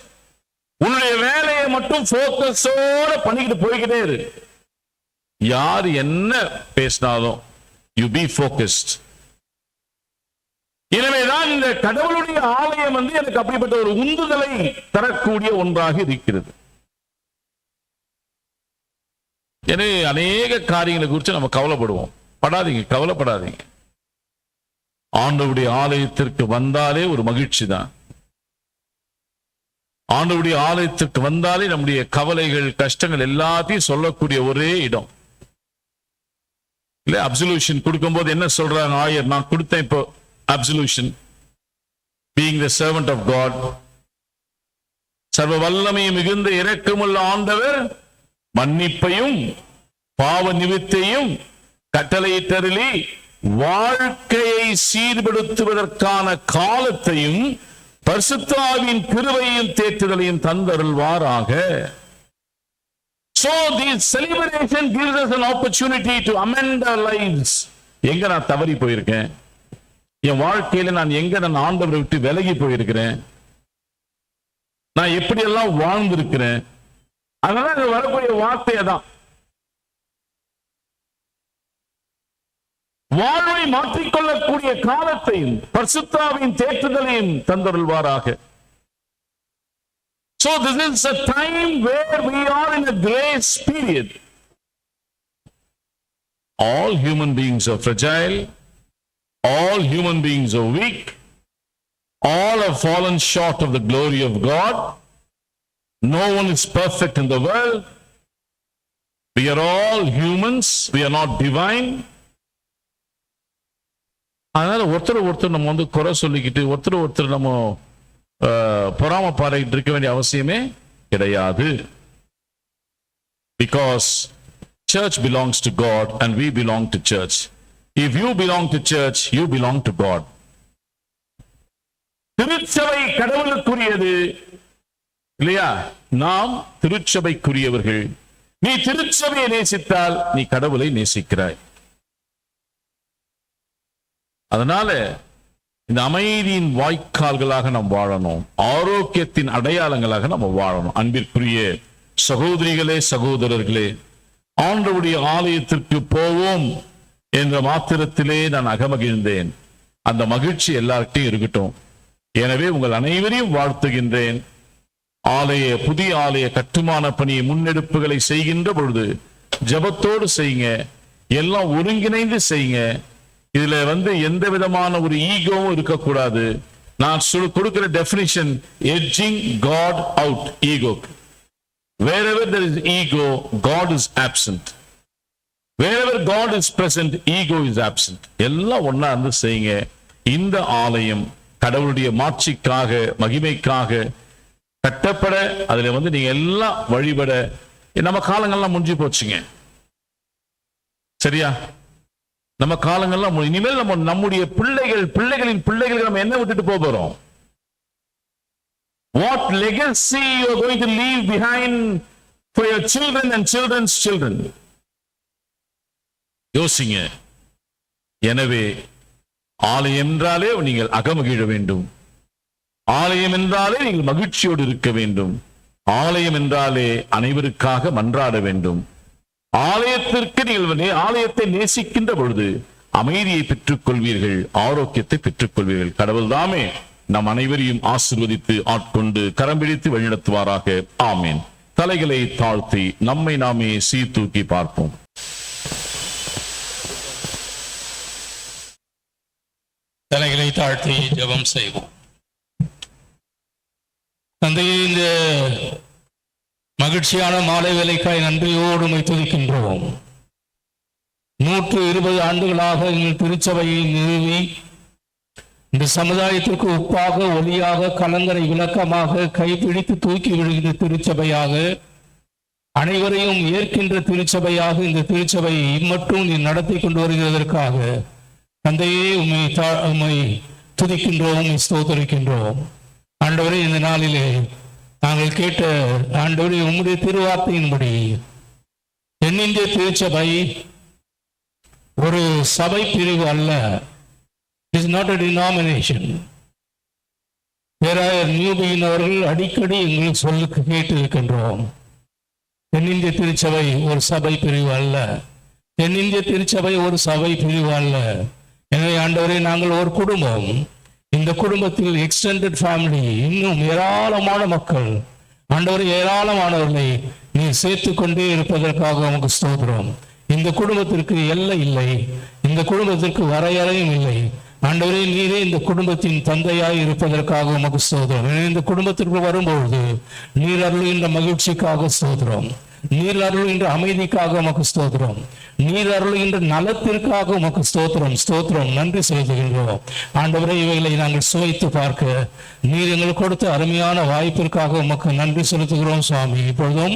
உன்னுடைய வேலையை மட்டும் போக்கஸோட பண்ணிக்கிட்டு போய்கிட்டே இரு. யார் என்ன பேசினாலும் யூ பி போக்கஸ்ட். எனவேதான் இந்த கடவுளுடைய ஆலயம் எனக்கு அப்படிப்பட்ட ஒரு உந்துதலை தரக்கூடிய ஒன்றாக இருக்கிறது. எனவே அநேக காரியங்களை குறித்து நம்ம கவலைப்படுவோம். படாதீங்க, கவலைப்படாதீங்க. ஆண்டவருடைய ஆலயத்திற்கு வந்தாலே ஒரு மகிழ்ச்சி தான். ஆண்டவருடைய ஆலயத்திற்கு வந்தாலே நம்முடைய கவலைகள், கஷ்டங்கள் எல்லாத்தையும் சொல்லக்கூடிய ஒரே இடம். இல்ல, அப்சல்யூஷன் கொடுக்கும்போது என்ன சொல்றாங்க ஆயர்? நான் கொடுத்தேன் இப்போ அப்சல்யூஷன், being the servant of God. சர்வ வல்லமை மிகுந்த இரக்கமுள்ள ஆண்டவர் மன்னிப்பையும் பாவ நிவித்தையும் கட்டளையிட்டருளி வாழ்க்கையை சீர்படுத்துவதற்கான காலத்தையும் பரிசுத்த ஆவியின் கிருபையையும் தேற்றுதலையும் தந்தருள்வாராக. So this celebration gives us an opportunity to amend our lives. எங்க நான் தவறி போயிருக்கேன், என் வாழ்க்கையில நான் எங்க நான் ஆண்டவரை விட்டு விலகி போயிருக்கிறேன், நான் எப்படி எல்லாம் வாழ்ந்திருக்கிறேன். அதனால வரக்கூடிய வார்த்தையை தான் வாழ்வை மாற்றிக்கொள்ளக்கூடிய காலத்தையும் பரிசுத்த ஆவியின் தேற்றுதலையும் தந்தருள்வாராக. So this is a time where we are in a grace period. All human beings are fragile. All human beings are weak. All have fallen short of the glory of God. No one is perfect in the world. We are all humans. We are not divine. அதனால ஒருத்தர் நம்ம குறை சொல்லிக்கிட்டு ஒருத்தர் நம்ம பொறாம பாறையிட்டு இருக்க வேண்டிய அவசியமே கிடையாது. Because church belongs to God and we belong to church. If you belong to church, you belong to God. திருச்சபை கடவுளுக்குரியது இல்லையா? நாம் திருச்சபைக்குரியவர்கள். நீ திருச்சபையை நேசித்தால் நீ கடவுளை நேசிக்கிறாய். அதனால இந்த அமைதியின் வாய்க்கால்களாக நாம் வாழணும், ஆரோக்கியத்தின் அடையாளங்களாக நம்ம வாழணும். அன்பிற்குரிய சகோதரிகளே, சகோதரர்களே, ஆண்டவருடைய ஆலயத்திற்கு போவோம் என்ற மாத்திரத்திலே நான் அகமகிழ்ந்தேன். அந்த மகிழ்ச்சி எல்லார்கிட்டையும் இருக்கட்டும். எனவே உங்கள் அனைவரையும் வாழ்த்துகின்றேன். புதிய ஆலய கட்டுமான பணியை முன்னெடுப்புகளை செய்கின்ற பொழுது ஜெபத்தோடு செய்யுங்க, எல்லாம் ஒருங்கிணைந்து செய்யுங்க. இதுல எந்த விதமான ஒரு ஈகோவும் இருக்கக்கூடாது. நான் கொடுக்கிற definition, edging God out ego. Wherever there is ego, God is absent. Wherever God is present, ego is absent. எல்லாம் ஒண்ணா இருந்து செய்யுங்க. இந்த ஆலயம் கடவுளுடைய மாட்சிக்காக, மகிமைக்காக கட்டப்பட, அதுல நீங்க எல்லாம் வழிபட. நம்ம காலங்கள்லாம் முடிஞ்சு போச்சுங்க, சரியா? நம்ம காலங்கள்லாம் இனிமேல் நம்முடைய பிள்ளைகளின் பிள்ளைகளுக்கு நம்ம என்ன விட்டுட்டு போறோம்? What legacy you are going to leave behind for your children and children's children? யோசிங்க. எனவே ஆலயம் என்றாலே நீங்கள் அகமகிழ வேண்டும். ஆலயம் என்றாலே நீங்கள் மகிழ்ச்சியோடு இருக்க வேண்டும். ஆலயம் என்றாலே அனைவருக்காக மன்றாட வேண்டும். ஆலயத்திற்கு நீங்கள் ஆலயத்தை நேசிக்கின்ற பொழுது அமைதியை பெற்றுக் கொள்வீர்கள், ஆரோக்கியத்தை பெற்றுக் கொள்வீர்கள். கடவுள் தாமே நம் அனைவரையும் ஆசீர்வதித்து ஆட்கொண்டு கரம் பிடித்து வழிநடத்துவாராக. ஆமீன். தலைகளை தாழ்த்தி நம்மை நாமே சீர்தூக்கி பார்ப்போம். தலைகளை தாழ்த்தி ஜெபம் செய்வோம். தந்தையே, இந்த மகிழ்ச்சியான மாலை வேலைக்காய் நன்றியோடு உம்மை துதிக்கின்றோம். 120 ஆண்டுகளாக எங்கள் திருச்சபையை நிறுவி இந்த சமுதாயத்திற்கு உப்பாக, ஒளியாக, கலங்கரை விளக்கமாக, கைப்பிடித்து தூக்கி விடுகின்ற திருச்சபையாக, அனைவரையும் ஏற்கின்ற திருச்சபையாக இந்த திருச்சபையை இம்மட்டும் நீ நடத்தி கொண்டு வருகிறதற்காக தந்தையே உம்மை துதிக்கின்றோம், ஸ்தோத்தரிக்கின்றோம். ஆண்டவரே, இந்த நாளிலே நாங்கள் கேட்ட ஆண்டவரே உம்முடைய திருவார்த்தையின்படி தென்னிந்திய திருச்சபை ஒரு சபை பிரிவு அல்ல. It is not a denomination. பேராயர் நியூபியின் அவர்கள் அடிக்கடி எங்களுக்கு சொல்ல கேட்டு இருக்கின்றோம். தென்னிந்திய திருச்சபை ஒரு சபை பிரிவு அல்ல. தென்னிந்திய திருச்சபை ஒரு சபை பிரிவு அல்ல. எனவே ஆண்டவரே, நாங்கள் ஒரு குடும்பம். இந்த குடும்பத்தில் எக்ஸ்டெண்டட் ஃபேமிலி, இன்னும் ஏராளமான மக்கள், ஆண்டவரே ஏராளமானவர்களை நீ சேர்த்து கொண்டே இருப்பதற்காக உமக்கு ஸ்தோத்திரம். இந்த குடும்பத்திற்கு எல்லை இல்லை, இந்த குடும்பத்திற்கு வரையறையும் இல்லை. ஆண்டவரே, நீரே இந்த குடும்பத்தின் தந்தையாய் இருப்பதற்காக உமக்கு ஸ்தோத்திரம். இந்த குடும்பத்திற்கு வரும்பொழுது நீர் அருளுகின்ற மகிழ்ச்சிக்காக ஸ்தோத்திரம், நீர் அருளுகின்ற அமைதிக்காக உமக்கு ஸ்தோத்திரம், நீர் அருளுகின்ற நலத்திற்காக உமக்கு ஸ்தோத்திரம் ஸ்தோத்திரம் நன்றி செலுத்துகின்றோம். ஆண்டவரே, இவைகளை நாங்கள் சுவைத்து பார்க்க நீர் எங்களுக்கு கொடுத்த அருமையான வாய்ப்பிற்காக உமக்கு நன்றி செலுத்துகிறோம் சுவாமி. இப்பொழுதும்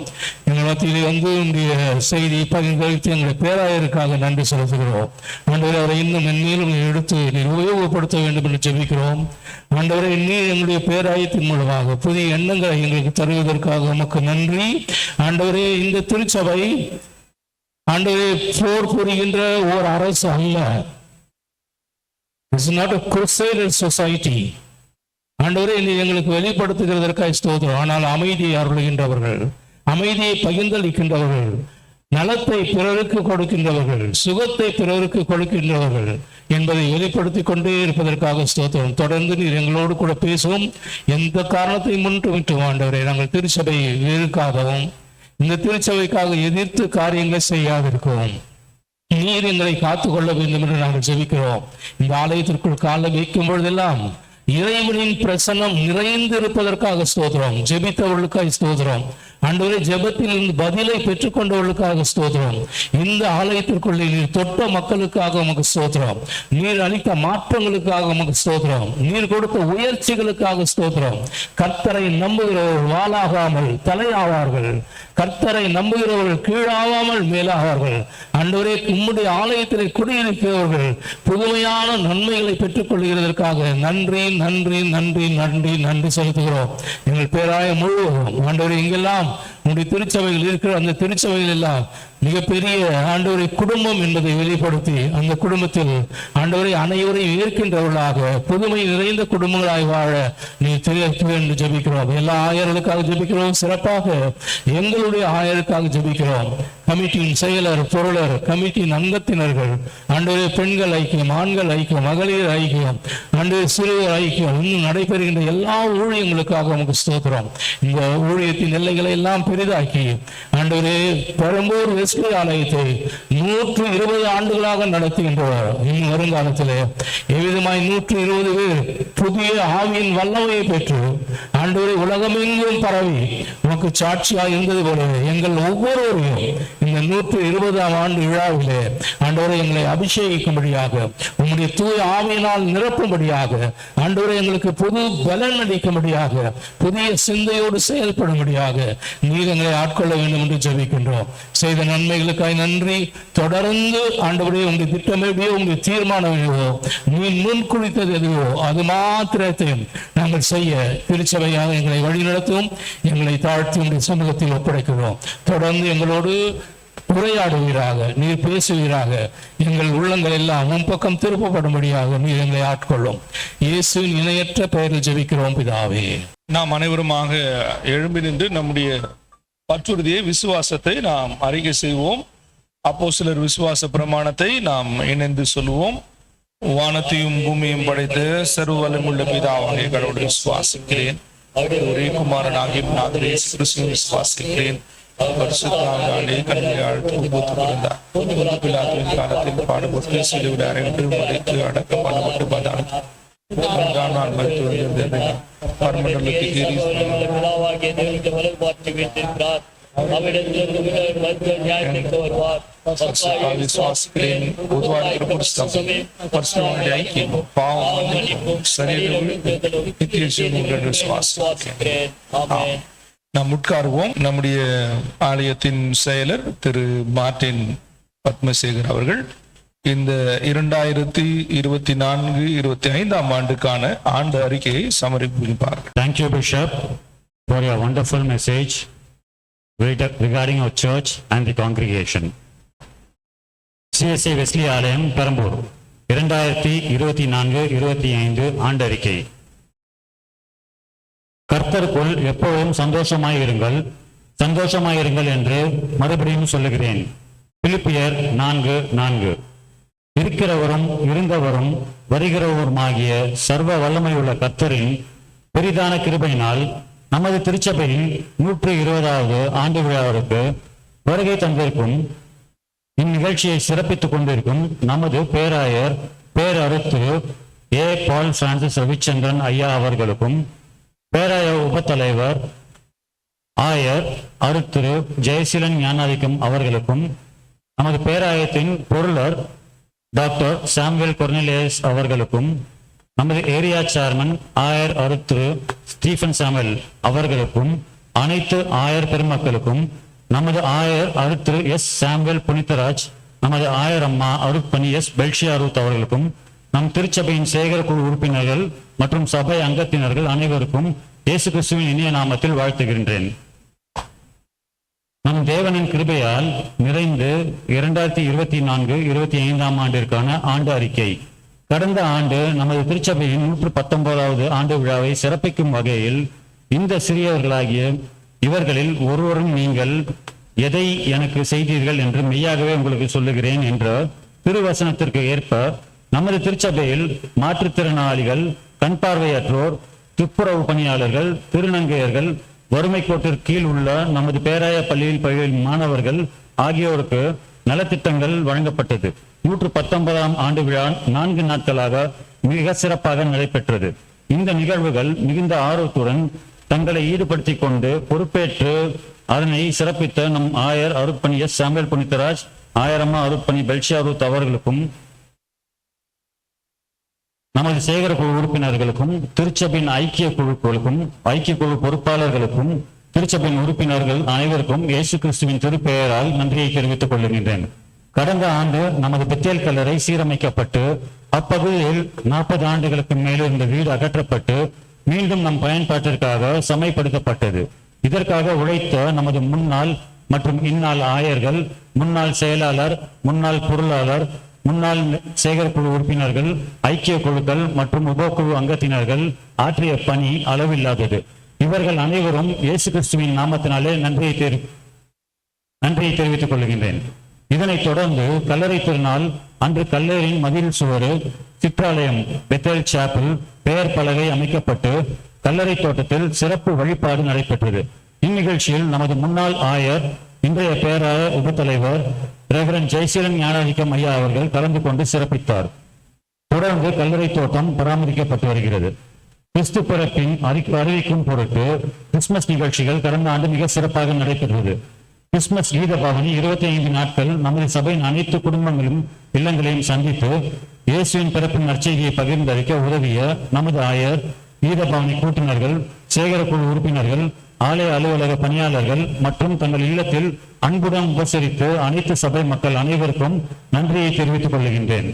எங்கள் மத்தியிலே வந்து உங்களுடைய செய்தி பகிர்ந்தளித்து எங்களுடைய பேராயருக்காக நன்றி செலுத்துகிறோம். ஆண்டவரே, அவரை இன்னும் மென்மேலும் எடுத்து நீர் உபயோகப்படுத்த வேண்டும் என்று ஜெபிக்கிறோம். ஆண்டவரே, நீர் எங்களுடைய பேராயத்தின் மூலமாக புதிய எண்ணங்களை எங்களுக்கு தருவதற்காக உமக்கு நன்றி. ஆண்டவரே, இந்த திருச்சபை ஆண்டவரே போர் புரிகின்ற ஓர் அரசு அல்ல. It's not a crusader society. ஆண்டவரே, நீ எங்களுக்கு வெளிப்படுத்துகிறதற்காக ஸ்தோத்திரம். ஆனால் அமைதியை அருளுகின்றவர்கள், அமைதியை பகிர்ந்தளிக்கின்றவர்கள், நலத்தை பிறருக்கு கொடுக்கின்றவர்கள், சுகத்தை பிறருக்கு கொடுக்கின்றவர்கள் என்பதை வெளிப்படுத்தி கொண்டே இருப்பதற்காக ஸ்தோத்திரம். தொடர்ந்து நீர் எங்களோடு கூட பேசுவோம். எந்த காரணத்தை முன்னிட்டு ஆண்டவரே, நாங்கள் திருச்சபை வெறுக்காகவும் இந்த திருச்சபைக்காக எதிர்த்து காரியங்களை செய்யாதிருக்கிறோம். நீர் எங்களை காத்துக்கொள்ள வேண்டும் என்று நாங்கள் ஜெபிக்கிறோம். இந்த ஆலயத்திற்குள் காலை வைக்கும் பொழுதெல்லாம் இறைவனின் பிரசன்னம் நிறைந்து இருப்பதற்காக ஸ்தோத்திரம். ஜெபித்தவர்களுக்காக ஸ்தோத்திரம். ஆண்டவரே, ஜெபத்தில் இருந்து பதிலை பெற்றுக்கொண்டவர்களுக்காக ஸ்தோத்திரம். இந்த ஆலயத்திற்குள்ளே நீர் தொட்ட மக்களுக்காக உமக்கு ஸ்தோத்திரம். நீர் அளித்த மாற்றங்களுக்காக உமக்கு ஸ்தோத்திரம். நீர் கொடுத்த உயர்ச்சிகளுக்காக ஸ்தோத்திரம். கர்த்தரை நம்புகிறவர்கள் வாளாகாமல் தலையாவார்கள், கர்த்தரை நம்புகிறவர்கள் கீழாவாமல் மேலாவார்கள். ஆண்டவரே, உம்முடைய ஆலயத்திலே குடியிருக்கிறவர்கள் புதுமையான நன்மைகளை பெற்றுக் கொள்கிறதற்காக நன்றி நன்றி நன்றி நன்றி நன்றி செலுத்துகிறோம். எங்கள் பேராய முழுவதும் ஆண்டவரே, எங்கெல்லாம் உங்களுடைய திருச்சபைகள் இருக்கிற அந்த திருச்சபைகள் எல்லாம் மிகப்பெரிய ஆண்டவரை குடும்பம் என்பதை வெளிப்படுத்தி அந்த குடும்பத்தில் ஆண்டவரை அனைவரையும் ஏற்கின்றவர்களாக புதுமை நிறைந்த குடும்பங்களாய் வாழ நீ தெரிவிக்க என்று ஜெபிக்கிறோம். எல்லா ஆயர்களுக்காக ஜெபிக்கிறோம். சிறப்பாக எங்களுடைய ஆயருக்காக ஜெபிக்கிறோம். கமிட்டியின் செயலர், பொருளர், கமிட்டியின் அங்கத்தினர்கள், ஆண்டவரே பெண்கள் ஐக்கியம், ஆண்கள் ஐக்கியம், மகளிர் ஐக்கியம், ஆண்டவரே சிறுவர் ஐக்கியம், இன்னும் நடைபெறுகின்ற எல்லா ஊழியங்களுக்காக நமக்கு ஸ்தோத்திரம். இந்த ஊழியத்தின் எல்லைகளை எல்லாம் பெரிதாக்கி ஆண்டவரே பெரம்பூர் வெஸ்லி ஆலயத்தை 120 ஆண்டுகளாக நடத்துகின்றவர். இன்னும் வருங்காலத்திலே எவ்விதமாய் 120 பேர் புதிய ஆவியின் வல்லமையை பெற்று ஆண்டவரை உலகமெங்கும் பரவி உனக்கு சாட்சியாக இருந்தது போல எங்கள் ஒவ்வொருவரையும் இந்த 120ஆம் ஆண்டு விழாவிலே ஆண்டவரை எங்களை அபிஷேகிக்கும்படியாக உங்களுடைய தூய ஆவியினால் நிரப்பும்படியாக ஆண்டவரை எங்களுக்கு புது பலன் அளிக்கும்படியாக புதிய சிந்தையோடு செயல்படும்படியாக நீர் எங்களை ஆட்கொள்ள வேண்டும் என்று ஜெபிக்கின்றோம். செய்த நன்மைகளுக்காய் நன்றி. தொடர்ந்து ஆண்டவரே, உங்களுடைய திட்டம் எப்படியோ, உங்களுடைய தீர்மானம் எதுவோ, நீ முன் குறித்தது எதுவோ அது மாத்திரத்தையும் நாங்கள் செய்ய திருச்சபையாக எங்களை வழிநடத்தும். எங்களை தாழ்த்தி உங்களுடைய சமூகத்தில் ஒப்படைக்கிறோம். தொடர்ந்து எங்களோடு உரையாடுவீராக, நீர் பேசுவீராக. எங்கள் உள்ளங்கள் எல்லாம் உன் பக்கம் திருப்பப்படும்படியாக நீர் எங்களை ஆட்கொள்ளும். இயேசுவின் இணையற்ற பெயரில் ஜெபிக்கிறோம் பிதாவே. நாம் அனைவருமாக எழும்பி நின்று நம்முடைய பற்றுறுதியை, விசுவாசத்தை நாம் அறிக்கை செய்வோம். அப்போஸ்தலர் விசுவாச பிரமாணத்தை நாம் இணைந்து சொல்லுவோம். வானத்தையும் பூமியும் படைத்த சர்வ வல்லமையுள்ள பிதாவாகிய கடவுளை விசுவாசிக்கிறேன். ஒரே குமாரனாகிய நாதரே இயேசு கிறிஸ்துவை விசுவாசிக்கிறேன். பரிசுத்தாவியாலே கன்னியால் தூபத்துவிழுந்தார். பிலாத்துவின் காலத்தில் பாடுபட்டு சிலுவையில் அறைந்து மறித்து அடக்கம் பண்ணப்பட்டு பதார்த்தம் நாள் மறித்து வந்திருந்தேன். பரமண்டலத்துக்கு விசுவாசிக்கிறேன். பொதுவாக பாவம் விசுவாசிக்கிறேன். நாம் உட்காருவோம். நம்முடைய ஆலயத்தின் செயலர் திரு மார்ட்டின் பத்மசேகர் அவர்கள் இந்த 2024-25 ஆண்டுக்கான ஆண்டு அறிக்கையை சமர்ப்பிப்பார்கள். Thank you, Bishop. for your wonderful message regarding our church and the congregation. CSA Wesley ஆலயம் பெரம்பூர் 2024-25 ஆண்டறிக்கை. கர்த்தருக்குள் எப்பொழுதும் சந்தோஷமாயிருங்கள் என்று மறுபடியும் சொல்லுகிறேன். பிலிப்பியர் 4:4. இருக்கிறவரும் இருந்தவரும் வருகிறவருமாகிய சர்வ வல்லமையுள்ள கர்த்தரின் பெரிதான கிருபையினால் நமது திருச்சபையின் 120வது ஆண்டு விழாவிற்கு வருகை தந்திருக்கும் இந்நிகழ்ச்சியை சிறப்பித்துக் கொண்டிருக்கும் நமது பேராயர் பேரருத்திரு ஏ. பால் பிரான்சிஸ் ரவிச்சந்திரன் ஐயா அவர்களுக்கும், பேராயர் உபத்தலைவர் ஆயர் அருத்திரு ஜெயசீலன் ஞானாதிக்கம் அவர்களுக்கும், நமது பேராயத்தின் பொருளர் டாக்டர் சாமுவேல் கொர்னேலியஸ் அவர்களுக்கும், நமது ஏரியா சேர்மன் ஆயர் அருத்திரு ஸ்டீஃபன் சாமுவேல் அவர்களுக்கும், அனைத்து ஆயர் பெருமக்களுக்கும், நமது ஆயர் அருத்திரு எஸ். சாமுவேல் புனிதராஜ், நமது ஆயர் அம்மா அருட்பணி எஸ். பெல்ஷியா ரூத் அவர்களுக்கும், நம் திருச்சபையின் சேகரக்குழு உறுப்பினர்கள் மற்றும் சபை அங்கத்தினர்கள் அனைவருக்கும் இயேசு கிறிஸ்துவின் இனிய நாமத்தில் வாழ்த்துகின்றேன். நம் தேவனின் கிருபையால் நிறைந்து 2024-25 ஆண்டிற்கான ஆண்டு அறிக்கை. கடந்த ஆண்டு நமது திருச்சபையின் 119வது ஆண்டு விழாவை சிறப்பிக்கும் வகையில் இந்த சிறியவர்களாகிய இவர்களில் ஒருவரும் நீங்கள் எதை எனக்கு செய்தீர்கள் என்று மெய்யாகவே உங்களுக்கு சொல்லுகிறேன் என்ற திருவசனத்திற்கு ஏற்ப நமது திருச்சபையில் மாற்றுத்திறனாளிகள், கண் பார்வையற்றோர், துப்புரவு பணியாளர்கள், திருநங்கையர்கள், வறுமை கோட்டிற்கு கீழ் உள்ள நமது பேராய பள்ளியில் பயிலும் மாணவர்கள் ஆகியோருக்கு நலத்திட்டங்கள் வழங்கப்பட்டது. 119ஆம் ஆண்டு விழா 4 நாட்களாக மிக சிறப்பாக நடைபெற்றது. இந்த நிகழ்வுகள் மிகுந்த ஆர்வத்துடன் தங்களை ஈடுபடுத்திக் கொண்டு பொறுப்பேற்று அதனை சிறப்பித்த நம் ஆயர் அருட்பணி எஸ். சாமுவேல் புனிதராஜ், ஆயரம்மா அருட்பணி பெல்ஷியா ரூத் அவர்களுக்கும், நமது சேகர குழு உறுப்பினர்களுக்கும், திருச்சபையின் ஐக்கிய குழு பொறுப்பாளர்களுக்கும், திருச்சபையின் உறுப்பினர்கள் அனைவருக்கும் இயேசு கிறிஸ்துவின் திருப்பெயரால் நன்றியை தெரிவித்துக் கொள்கின்றேன். கடந்த ஆண்டு நமது பெத்தேல் கல்லறை சீரமைக்கப்பட்டு அப்பகுதியில் 40 ஆண்டுகளுக்கு மேலிருந்த வீடு அகற்றப்பட்டு மீண்டும் நம் பயன்பாட்டிற்காக சமயப்படுத்தப்பட்டது. இதற்காக உழைத்த நமது முன்னாள் மற்றும் இந்நாள் ஆயர்கள், முன்னாள் செயலாளர், முன்னாள் பொருளாளர், முன்னாள் சேகரக்குழு உறுப்பினர்கள், ஐக்கிய குழுக்கள் மற்றும் உபக்குழு அங்கத்தினர்கள் ஆற்றிய பணி அளவில்லாதது. இவர்கள் அனைவரும் இயேசு கிறிஸ்துவின் நாமத்தினாலே நன்றியை தெரிவித்துக் கொள்கின்றேன். இதனைத் தொடர்ந்து கல்லறை திருநாள் அன்று கல்லறையின் மதில் சுவரு, சிற்றாலயம், பெத்தேல் சாப்பல், பெயர் பலகை அமைக்கப்பட்டு கல்லறை தோட்டத்தில் சிறப்பு வழிபாடு நடைபெற்றது. இந்நிகழ்ச்சியில் நமது முன்னாள் ஆயர், இன்றைய பேராயர் உபத்தலைவர் ரெவரண்ட் ஜெயசீலன் ஞானாதிக்கம் ஐயா அவர்கள் கலந்து கொண்டு சிறப்பித்தார். தொடர்ந்து கல்லறை தோட்டம் பராமரிக்கப்பட்டு வருகிறது. கிறிஸ்து பிறப்பின் அறிவிக்கும் பொருட்டு கிறிஸ்துமஸ் நிகழ்ச்சிகள் கடந்த ஆண்டு மிக சிறப்பாக நடைபெற்றது. கிறிஸ்துமஸ் கீத பவனி 25 நாட்கள் நமது சபையின் அனைத்து குடும்பங்களும் இல்லங்களையும் சந்தித்து இயேசுவின் பிறப்பின் நற்செய்தியை பகிர்ந்தளிக்க உதவிய நமது ஆயர், கீத பவனி கூட்டினர்கள், சேகரக்குழு உறுப்பினர்கள், ஆலய அலுவலக பணியாளர்கள் மற்றும் தங்கள் இல்லத்தில் அன்புடன் உபசரித்து அனைத்து சபை மக்கள் அனைவருக்கும் நன்றியை தெரிவித்துக் கொள்கின்றேன்.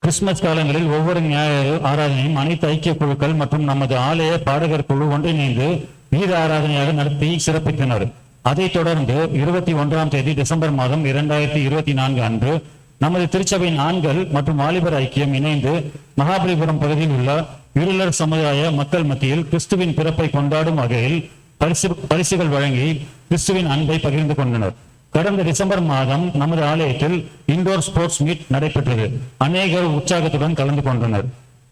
கிறிஸ்துமஸ் காலங்களில் ஒவ்வொரு ஞாயிறு ஆராதனையும் அனைத்து ஐக்கிய குழுக்கள் மற்றும் நமது ஆலய பாடகர் குழு ஒன்றிணைந்து கீத ஆராதனையாக நடத்தி சிறப்பித்தனர். அதைத் தொடர்ந்து 21ஆம் தேதி டிசம்பர் மாதம் 2024 அன்று நமது திருச்சபையின் ஆண்கள் மற்றும் வாலிபர் ஐக்கியம் இணைந்து மகாபலிபுரம் பகுதியில் உள்ள இருளர் சமுதாய மக்கள் மத்தியில் கிறிஸ்துவின் பிறப்பை கொண்டாடும் வகையில் பரிசுகள் வழங்கி கிறிஸ்துவின் அன்பை பகிர்ந்து கொண்டனர். கடந்த டிசம்பர் மாதம் நமது ஆலயத்தில் இண்டோர் ஸ்போர்ட்ஸ் மீட் நடைபெற்றது. அநேகர் உற்சாகத்துடன் கலந்து கொண்டனர்.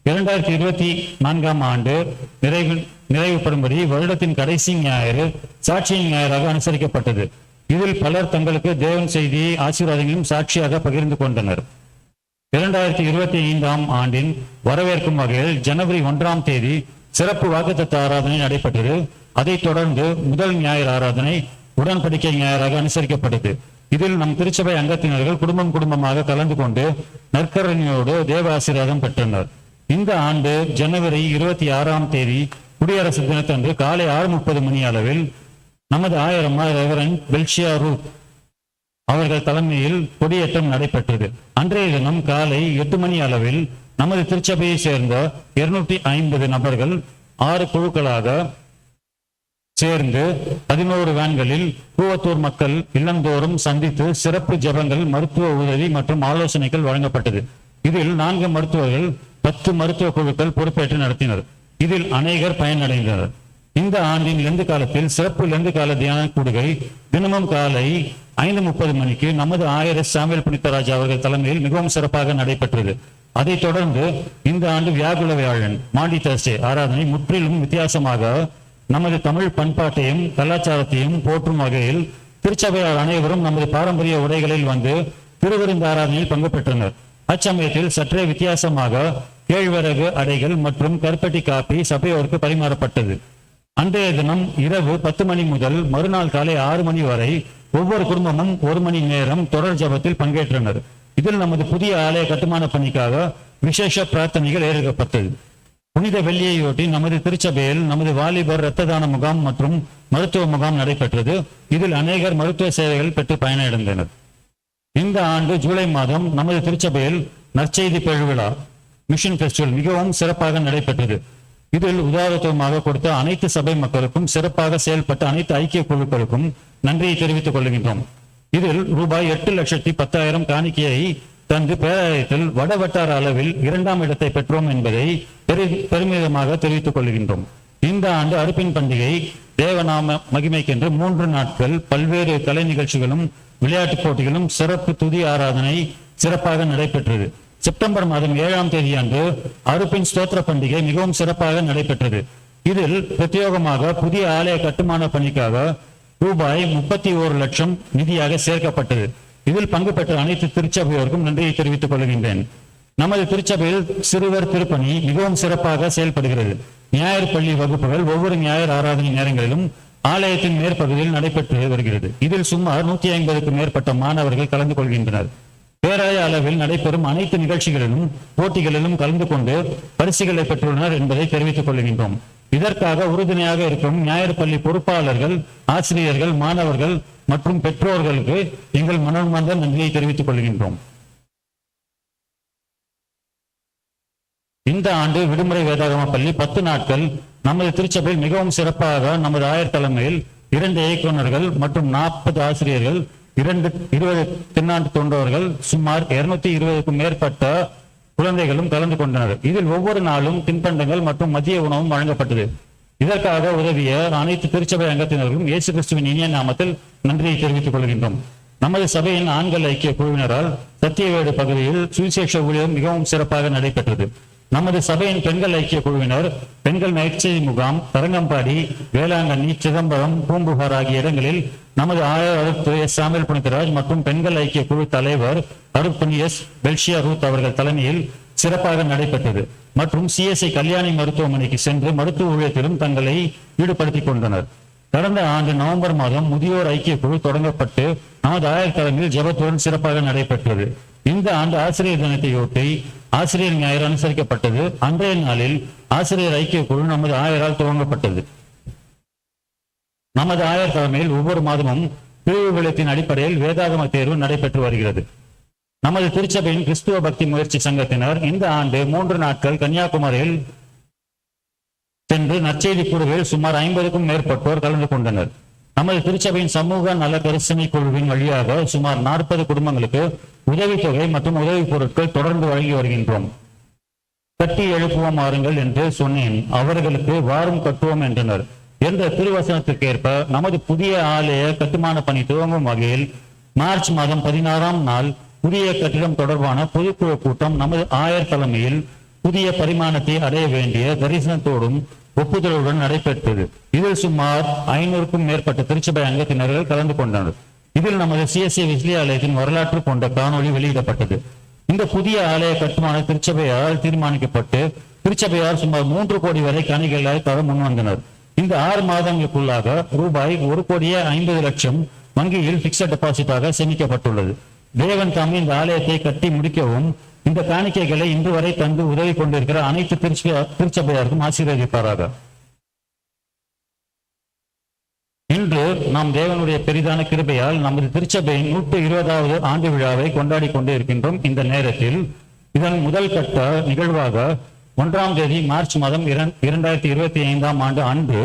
2024ஆம் ஆண்டு நிறைவுபடும்படி வருடத்தின் கடைசி ஞாயிறு சாட்சியின் ஞாயிறாக அனுசரிக்கப்பட்டது. இதில் பலர் தங்களுக்கு தேவன் செய்தியை ஆசீர்வாதங்களையும் சாட்சியாக பகிர்ந்து கொண்டனர். 2025ஆம் ஆண்டின் வரவேற்கும் வகையில் ஜனவரி 1ஆம் தேதி சிறப்பு வாக்குத்தத்த ஆராதனை நடைபெற்றது. அதைத் தொடர்ந்து முதல் ஞாயிறு ஆராதனை உடன்படிக்கை ஞாயிறாக அனுசரிக்கப்பட்டது. இதில் நம் திருச்சபை அங்கத்தினர்கள் குடும்பமாக கலந்து கொண்டு நற்கரணியோடு தேவ ஆசீர்வாதம் பெற்றனர். இந்த ஆண்டு ஜனவரி 26ஆம் தேதி குடியரசு தினத்தன்று காலை 6:30 மணி அளவில் நமது ஆயரம்மா ரெவரண்ட் பெல்ஷியா ரூத் அவர்கள் தலைமையில் கொடியேற்றம் நடைபெற்றது. அன்றைய தினம் காலை 8 மணி அளவில் நமது திருச்சபையை சேர்ந்த 250 நபர்கள் 6 குழுக்களாக சேர்ந்து 11 வேன்களில் கூவத்தூர் மக்கள் இல்லந்தோறும் சந்தித்து சிறப்பு ஜெபங்கள், மருத்துவ உதவி மற்றும் ஆலோசனைகள் வழங்கப்பட்டது. இதில் 4 மருத்துவர்கள் 10 மருத்துவ குழுக்கள் பொறுப்பேற்று நடத்தினர். இதில் அநேகர் பயனடைந்தனர். இந்த ஆண்டின் லெந்து காலத்தில் சிறப்பு லெந்து கால தியான கூடுகை தினமும் காலை 5:30 மணிக்கு நமது ஆயர் சாமுவேல் புனித்தராஜ் அவர்கள் தலைமையில் மிகவும் சிறப்பாக நடைபெற்றது. அதைத் தொடர்ந்து இந்த ஆண்டு வியாகுல வியாழன் மாண்டி தர்ஸ்டே ஆராதனை முற்றிலும் வித்தியாசமாக நமது தமிழ் பண்பாட்டையும் கலாச்சாரத்தையும் போற்றும் வகையில் திருச்சபையார் அனைவரும் நமது பாரம்பரிய உடைகளில் வந்து திருவிருந்து ஆராதனையில் பங்கு பெற்றனர். அச்சமயத்தில் சற்றே வித்தியாசமாக கேழ்வரகு அடைகள் மற்றும் கருப்பட்டி காப்பி சபையோருக்கு பரிமாறப்பட்டது. அன்றைய தினம் இரவு 10 மணி முதல் மறுநாள் காலை 6 மணி வரை ஒவ்வொரு குடும்பமும் 1 மணி நேரம் தொடர் ஜபத்தில் பங்கேற்றனர். இதில் நமது புதிய ஆலய கட்டுமான பணிக்காக விசேஷ பிரார்த்தனைகள் ஏற்கப்பட்டது. புனித வெள்ளியையொட்டி நமது திருச்சபையில் நமது வாலிபர் இரத்த தான முகாம் மற்றும் மருத்துவ முகாம் நடைபெற்றது. இதில் அநேகர் மருத்துவ சேவைகள் பெற்று பயனடைந்தனர். இந்த ஆண்டு ஜூலை மாதம் நமது திருச்சபையில் நற்செய்தி பெருவிழா மிஷன் ஃபெஸ்டிவல் மிகவும் சிறப்பாக நடைபெற்றது. இதில் உதாரணத்துவமாக கொடுத்த அனைத்து சபை மக்களுக்கும், சிறப்பாக செயல்பட்ட அனைத்து ஐக்கிய குழுக்களுக்கும் நன்றியை தெரிவித்துக் கொள்கின்றோம். இதில் ரூபாய் 8,10,000 காணிக்கையை தந்து பேராலயத்தில் வடவட்டார அளவில் 2ஆம் இடத்தை பெற்றோம் என்பதை பெருமிதமாக தெரிவித்துக் கொள்கின்றோம். இந்த ஆண்டு அறுப்பின் பண்டிகை தேவநாம மகிமைக்கென்று 3 நாட்கள் பல்வேறு கலை நிகழ்ச்சிகளும் விளையாட்டுப் போட்டிகளும் சிறப்பு துதி ஆராதனை சிறப்பாக நடைபெற்றது. செப்டம்பர் மாதம் 7ஆம் தேதி அன்று அறுப்பின் ஸ்தோத்திர பண்டிகை மிகவும் சிறப்பாக நடைபெற்றது. இதில் பிரத்யேகமாக புதிய ஆலய கட்டுமான பணிக்காக ரூபாய் 31 லட்சம் நிதியாக சேர்க்கப்பட்டது. இதில் பங்கு பெற்ற அனைத்து திருச்சபையோருக்கும் நன்றியை தெரிவித்துக் கொள்கின்றேன். நமது திருச்சபையில் சிறுவர் திருப்பணி மிகவும் சிறப்பாக செயல்படுகிறது. ஞாயிறு பள்ளி வகுப்புகள் ஒவ்வொரு ஞாயிறு ஆராதனை நேரங்களிலும் ஆலயத்தின் மேற்பகுதியில் நடைபெற்று வருகிறது. இதில் சுமார் 150க்கும் மேற்பட்ட மாணவர்கள் கலந்து கொள்கின்றனர். பேராய அளவில் நடைபெறும் அனைத்து நிகழ்ச்சிகளிலும் போட்டிகளிலும் கலந்து கொண்டு பரிசுகளை பெற்றுள்ளனர் என்பதை தெரிவித்துக் கொள்கின்றோம். இதற்காக உறுதுணையாக இருக்கும் ஞாயிறு பள்ளி பொறுப்பாளர்கள், ஆசிரியர்கள், மாணவர்கள் மற்றும் பெற்றோர்களுக்கு எங்கள் மனமார்ந்த நன்றியை தெரிவித்துக் கொள்கின்றோம். இந்த ஆண்டு விடுமுறை வேதாகம பள்ளி 10 நாட்கள் நமது திருச்சபையில் மிகவும் சிறப்பாக நமது ஆயர் தலைமையில் 2 இயக்குநர்கள் மற்றும் 40 ஆசிரியர்கள், 20 தென்னாட்டு தொண்டர்கள், சுமார் 220க்கும் மேற்பட்ட குழந்தைகளும் கலந்து கொண்டனர். இதில் ஒவ்வொரு நாளும் தின்பண்டங்கள் மற்றும் மதிய உணவும் வழங்கப்பட்டது. இதற்காக உதவிய அனைத்து திருச்சபை அங்கத்தினர்களும் இயேசு கிறிஸ்துவின் இனிய நாமத்தில் நன்றியை தெரிவித்துக் கொள்கின்றோம். நமது சபையின் ஆண்கள் ஐக்கிய குழுவினரால் சத்தியவேடு பகுதியில் சுவிசேஷ ஊழியம் மிகவும் சிறப்பாக நடைபெற்றது. நமது சபையின் பெண்கள் ஐக்கிய குழுவினர் பெண்கள் நற்செய்தி முகாம், தரங்கம்பாடி, வேளாங்கண்ணி, சிதம்பரம், பூம்புகார் ஆகிய இடங்களில் நமது ஆயர் அருட்திரு எஸ். சாமுவேல் புனித்தராஜ் மற்றும் பெண்கள் ஐக்கிய குழு தலைவர் அருட்புனி எஸ். பெல்ஷியா ரூத் அவர்கள் தலைமையில் சிறப்பாக நடைபெற்றது. மற்றும் சிஎஸ்ஐ கல்யாணி மருத்துவமனைக்கு சென்று மருத்துவ ஊழியத்திலும் தங்களை ஈடுபடுத்திக் கொண்டனர். கடந்த ஆண்டு நவம்பர் மாதம் முதியோர் ஐக்கிய குழு தொடங்கப்பட்டு நமது ஆயர் தலைமையில் ஜெபத்துடன் சிறப்பாக நடைபெற்றது. இந்த ஆண்டு ஆசிரியர் தினத்தையொட்டி ஆசிரியர் ஞாயிறு அனுசரிக்கப்பட்டது. அன்றைய நாளில் ஆசிரியர் ஐக்கிய குழு நமது ஆயரால் துவங்கப்பட்டது. நமது ஆயர் தலைமையில் ஒவ்வொரு மாதமும் பிரிவு விளத்தின் அடிப்படையில் வேதாகம தேர்வு நடைபெற்று வருகிறது. நமது திருச்சபையின் கிறிஸ்துவ பக்தி முயற்சி சங்கத்தினர் இந்த ஆண்டு 3 நாட்கள் கன்னியாகுமரியில் சென்று நற்செய்தி கூறுகளில் சுமார் 50க்கும் மேற்பட்டோர் கலந்து கொண்டனர். நமது திருச்சபையின் சமூக நல கரிசனை குழுவின் வழியாக சுமார் 40 குடும்பங்களுக்கு உதவித்தொகை மற்றும் உதவி பொருட்கள் தொடர்ந்து வழங்கி வருகின்றோம். கட்டி எழுப்புவோம் வாருங்கள் என்று சொன்னேன், அவர்களுக்கு வாரும் கட்டுவோம் என்றனர் என்ற திருவசனத்திற்கேற்ப நமது புதிய ஆலய கட்டுமான பணி துவங்கும் வகையில் மார்ச் மாதம் 16ஆம் நாள் புதிய கட்டிடம் தொடர்பான பொதுக்குழு கூட்டம் நமது ஆயர் தலைமையில் புதிய பரிமாணத்தை அடைய வேண்டிய தரிசனத்தோடும் ஒப்புதலுடன் நடைபெற்றது. இதில் சுமார் 500க்கும் மேற்பட்ட திருச்சபை அங்கத்தினர்கள் கலந்து கொண்டனர். இதில் நமது சிஎஸ்ஐ விஸ்லி ஆலயத்தின் வரலாற்று கொண்ட காணொலி வெளியிடப்பட்டது. இந்த புதிய ஆலய கட்டுமான திருச்சபையால் தீர்மானிக்கப்பட்டு திருச்சபையார் சுமார் 3 கோடி வரை காணிக்கைகளாய் தர முன்வந்தனர். இந்த 6 மாதங்களுக்குள்ளாக ரூபாய் 1,50,00,000 வங்கியில் பிக்சட் டெபாசிட்டாக சேமிக்கப்பட்டுள்ளது. தேவன் தாமே இந்த ஆலயத்தை கட்டி முடிக்கவும் இந்த காணிக்கைகளை இன்று வரை தந்து உதவி கொண்டிருக்கிற அனைத்து திருச்சபையாருக்கும் ஆசீர்வதிப்பாராக. இன்று நாம் தேவனுடைய பெரிதான கிருபையால் நமது திருச்சபையின் 120வது ஆண்டு விழாவை கொண்டாடி கொண்டு இருக்கின்றோம். இந்த நேரத்தில் இதன் முதல் கட்ட நிகழ்வாக 1ஆம் தேதி மார்ச் மாதம் 2025ஆம் ஆண்டு அன்று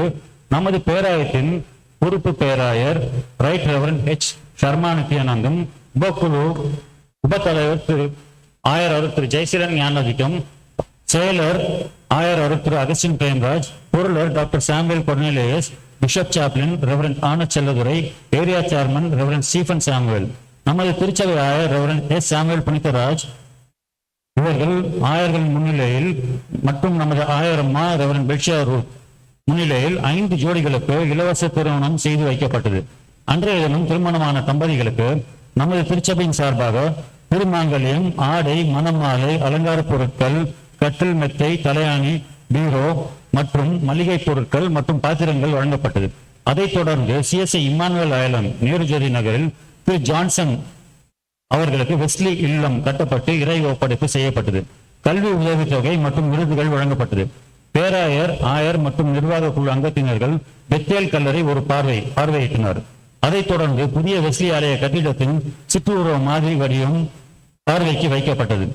நமது பேராயத்தின் பொறுப்பு பேராயர் ரைட் ரெவரண்ட் H. சர்மா நித்யானந்தும், உபக்குழு உபத்தலைவர் ஆயர் திரு ஜெயசீலன் ஞானதிக்கம், செயலர் ஆயர் திரு அகஸ்டின் பிரேம்ராஜ், பொருளர் doctor Samuel Cornelius, bishop chaplain reverend Anand Chelladurai, area chairman reverend Stephen Samuel, நமது திருச்சபை ஆயர் ரெவரண்ட் எஸ். சாமுவேல் புனிதராஜ், இவர்கள் ஆயர்கள் முன்னிலையில் மற்றும் நமது ஆயரம்மா ரெவரண்ட் பெல்ஷியா ரூத் முன்னிலையில் 5 ஜோடிகளுக்கு இலவச திருமணம் செய்து வைக்கப்பட்டது. அன்றைய தினம் திருமணமான தம்பதிகளுக்கு நமது திருச்சபையின் சார்பாக திருமாங்கல்யம், ஆடை, மணமாலை, அலங்கார பொருட்கள், கட்டில், மெத்தை, தலையாணி, பீரோ மற்றும் மளிகை பொருட்கள் மற்றும் பாத்திரங்கள் வழங்கப்பட்டது. அதைத் தொடர்ந்து CSI இம்மானுவேல் ஐலண்ட் நேருஜோதி நகரில் திரு ஜான்சன் அவர்களுக்கு வெஸ்லி இல்லம் கட்டப்பட்டு இறை ஒப்படைப்பு செய்யப்பட்டது. கல்வி உதவித்தொகை மற்றும் விருதுகள் வழங்கப்பட்டது. பேராயர், ஆயர் மற்றும் நிர்வாக குழு அங்கத்தினர்கள் பெத்தேல் கல்லறை ஒரு பார்வையிட்டனர். அதைத் தொடர்ந்து புதிய வெஸ்லி ஆலய கட்டிடத்தின் சிற்றுருவ மாதிரி வடிவம் பார்வைக்கு வைக்கப்பட்டது.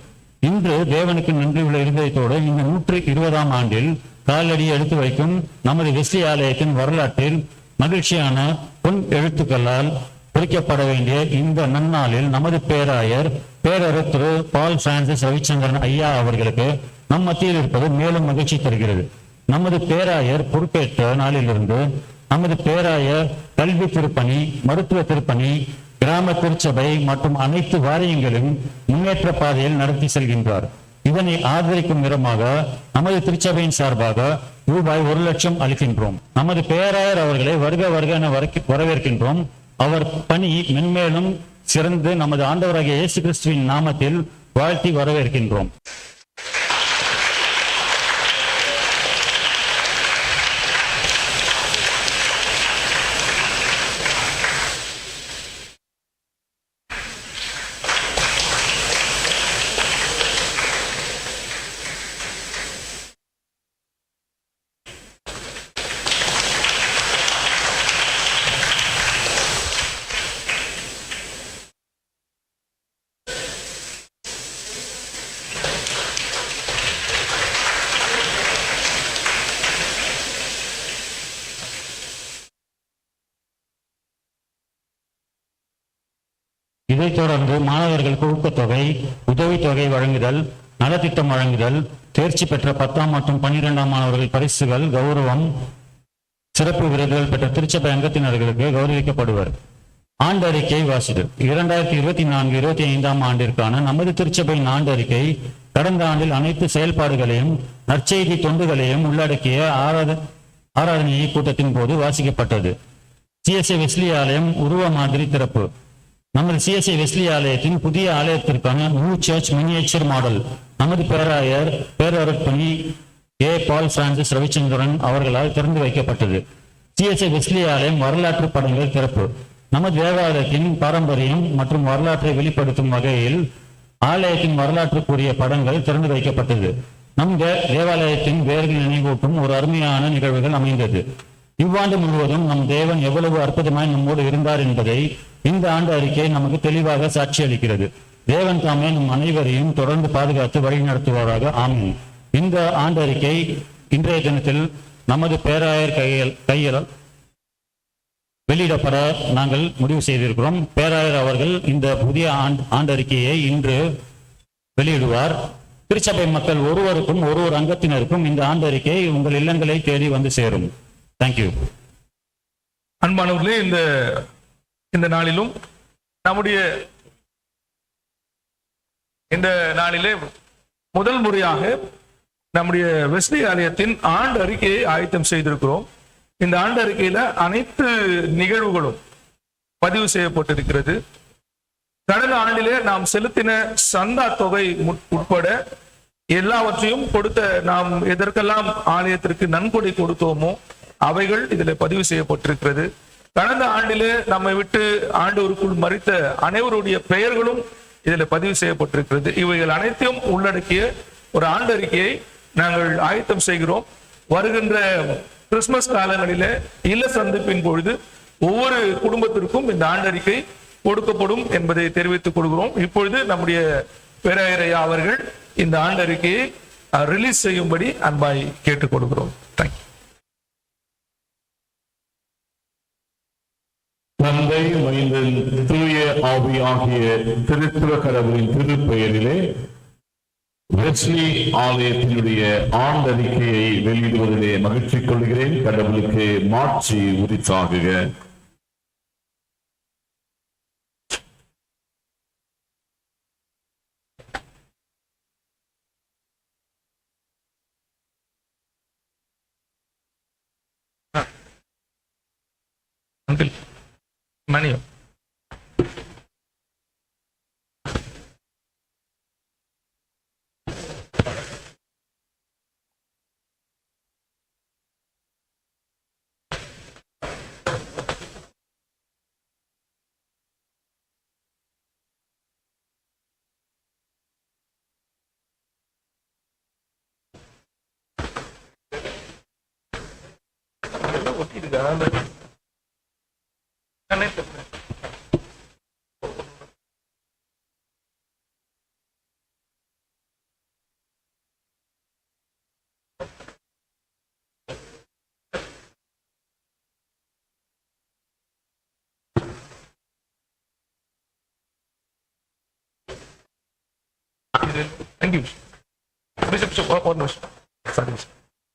இன்று தேவனுக்கு நன்றியுள்ள இருதயத்தோடு இந்த 120ஆம் ஆண்டில் காலடி எடுத்து வைக்கும் நமது வெஸ்லி ஆலயத்தின் வரலாற்றில் மகிழ்ச்சியான பொன் எழுத்துக்களால் குறிக்கப்பட வேண்டிய இந்த நன்னாளில் நமது பேராயர் பேரரசர் திரு பால் பிரான்சிஸ் ரவிச்சந்திரன் ஐயா அவர்களுக்கு நம் மத்தியில் இருப்பது மேலும் மகிழ்ச்சி தருகிறது. நமது பேராயர் பொறுப்பேற்ற நாளிலிருந்து நமது பேராயர் கல்வி திருப்பணி, மருத்துவ திருப்பணி, கிராம திருச்சபை மற்றும் அனைத்து வாரியங்களும் முன்னேற்ற பாதையில் நடத்தி செல்கின்றார். இதனை ஆதரிக்கும் விதமாக நமது திருச்சபையின் சார்பாக ரூபாய் 1 லட்சம் அளிக்கின்றோம். நமது பேராயர் அவர்களை வருக வருக என வரவேற்கின்றோம். அவர் பணி மென்மேலும் சிறந்து நமது ஆண்டவராகிய இயேசு கிறிஸ்துவின் நாமத்தில் வாழ்த்தி வரவேற்கின்றோம். இதைத் தொடர்ந்து மாணவர்களுக்கு ஊக்கத்தொகை, உதவித்தொகை வழங்குதல், நலத்திட்டம் வழங்குதல், தேர்ச்சி பெற்ற 10ஆம் மற்றும் 12ஆம் மாணவர்கள் பரிசுகள், கௌரவம், சிறப்பு விருதுகள் பெற்ற திருச்சபை அங்கத்தினர்களுக்கு கௌரவிக்கப்படுவர். ஆண்டு அறிக்கை வாசிதல். 2024-25ஆம் ஆண்டிற்கான நமது திருச்சபையின் ஆண்டு அறிக்கை கடந்த ஆண்டில் அனைத்து செயல்பாடுகளையும் நற்செய்தி தொண்டுகளையும் உள்ளடக்கிய ஆராதனை கூட்டத்தின் போது வாசிக்கப்பட்டது. CSI வெஸ்லி ஆலயம் உருவ மாதிரி திறப்பு. நமது CSI வெஸ்லி ஆலயத்தின் புதிய ஆலயத்திற்கான நியூ சர்ச் மினியேச்சர் மாடல் நமது பேராயர் பேரரட்பணி A. பால் பிரான்சிஸ் ரவிச்சந்திரன் அவர்களால் திறந்து வைக்கப்பட்டது. CSI வெஸ்லி ஆலயம் வரலாற்று படங்கள் திறப்பு. நமது தேவாலயத்தின் பாரம்பரியம் மற்றும் வரலாற்றை வெளிப்படுத்தும் வகையில் ஆலயத்தின் வரலாற்றுக்குரிய படங்கள் திறந்து வைக்கப்பட்டது. நம் தேவாலயத்தின் வேர்கள் நினைவூட்டும் ஒரு அருமையான நிகழ்வுகள் அமைந்தது. இவ்வாண்டு முழுவதும் நம் தேவன் எவ்வளவு அற்புதமாய் நம்மோடு இருந்தார் என்பதை இந்த ஆண்டு அறிக்கை நமக்கு தெளிவாக சாட்சி அளிக்கிறது. தேவன் தாமே நம் அனைவரையும் தொடர்ந்து பாதுகாத்து வழிநடத்துவாராக. ஆமென். இந்த ஆண்டு அறிக்கை இன்றைய தினத்தில் நமது பேராயர் கையில் வெளியிடப்பட நாங்கள் முடிவு செய்திருக்கிறோம். பேராயர் அவர்கள் இந்த புதிய ஆண்டறிக்கையை இன்று வெளியிடுவார். திருச்சபை மக்கள் ஒருவருக்கும் ஒருவர் அங்கத்தினருக்கும் இந்த ஆண்டறிக்கை உங்கள் இல்லங்களை தேடி வந்து சேரும். தேங்க்யூ. அன்பானவர்களே, இந்த நாளிலும் நம்முடைய இந்த நாளிலே முதல் முறையாக நம்முடைய வெஸ்லி ஆலயத்தின் ஆண்டு அறிக்கையை ஆயத்தம் செய்திருக்கிறோம். இந்த ஆண்டு அறிக்கையில அனைத்து நிகழ்வுகளும் பதிவு செய்யப்பட்டிருக்கிறது. கடந்த ஆண்டிலே நாம் செலுத்தின சந்தா தொகை உட்பட எல்லாவற்றையும் கொடுத்த, நாம் எதற்கெல்லாம் ஆலயத்திற்கு நன்கொடை கொடுத்தோமோ அவைகள் இதில் பதிவு செய்யப்பட்டிருக்கிறது. கடந்த ஆண்டிலே நம்மை விட்டு ஆண்டவருக்குள் மரித்த அனைவருடைய பெயர்களும் இதில் பதிவு செய்யப்பட்டிருக்கிறது. இவைகள் அனைத்தையும் உள்ளடக்கிய ஒரு ஆண்டு அறிக்கையை நாங்கள் ஆயத்தம் செய்கிறோம். வருகின்ற கிறிஸ்துமஸ் காலங்களிலே இல்ல சந்திப்பின் பொழுது ஒவ்வொரு குடும்பத்திற்கும் இந்த ஆண்டறிக்கை கொடுக்கப்படும் என்பதை தெரிவித்துக் கொள்கிறோம். இப்பொழுது நம்முடைய பேராயரையா அவர்கள் இந்த ஆண்டறிக்கையை ரிலீஸ் செய்யும்படி அன்பாய் கேட்டுக் கொடுக்கிறோம். தேங்க்யூ. தந்தை, மைந்தன், தூய ஆவி ஆகிய திருத்துவ கடவுளின் திருப்பெயரிலே வெஸ்லி ஆலயத்தினுடைய ஆண்டறிக்கையை வெளியிடுவதிலே மகிழ்ச்சி கொள்கிறேன். கடவுளுக்கு மாட்சி உரித்தாகுக. மணியம்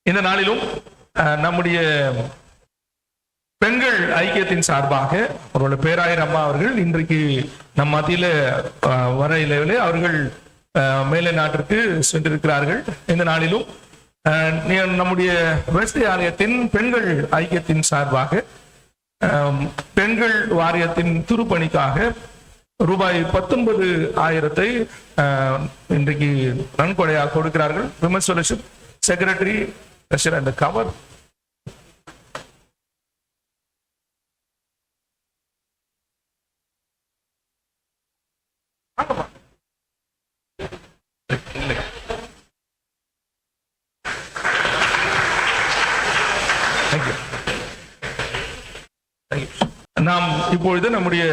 இந்த நாளிலும் நம்முடைய பெண்கள் ஐக்கியத்தின் சார்பாக அவரோட பேராயர் அம்மா அவர்கள் இன்றைக்கு நம் மத்தியில வர இலையிலே அவர்கள் மேலை நாட்டிற்கு சென்றிருக்கிறார்கள். இந்த நாளிலும் நம்முடைய வெஸ்லி ஆலயத்தின் பெண்கள் ஐக்கியத்தின் சார்பாக பெண்கள் வாரியத்தின் திருப்பணிக்காக ரூபாய் 19,000 இன்றைக்கு நன்கொடையாக கொடுக்கிறார்கள். Women's fellowship secretary and cover நாம் இப்பொழுது நம்முடைய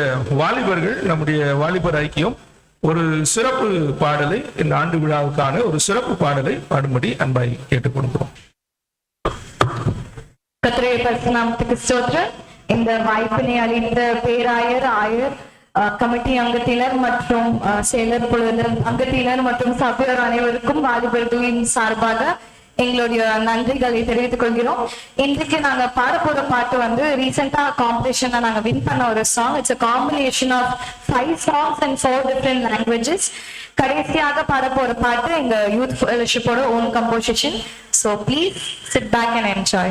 வாலிபர் ஐக்கியம் ஒரு சிறப்பு பாடலை, இந்த ஆண்டு விழாவுக்கான ஒரு சிறப்பு பாடலை பாடும்படி அன்பாய் கேட்டுக் கொடுக்கிறோம். கர்த்தருடைய பரிசுத்த நாமத்துக்கு ஸ்தோத்திரம். இந்த வாய்ப்பினை அளித்த பேராயர், ஆயர், கமிட்டி அங்கத்தினர் மற்றும் செயலர் குழு அங்கத்தினர் மற்றும் சபையோர் அனைவருக்கும் வாலிபர்களின் சார்பாக எங்களுடைய நன்றிகளை தெரிவித்துக் கொள்கிறோம். இன்றைக்கு நாங்க பாட போற பாட்டு வந்து ரீசெண்டா காம்படிஷன்ல நாங்க வின் பண்ண ஒரு song. It's a combination of 5 songs and 4 different languages. கடைசியாக பாட போற பாட்டு எங்க யூத் ஃபெலோஷிப்போட own composition. So please sit back and enjoy.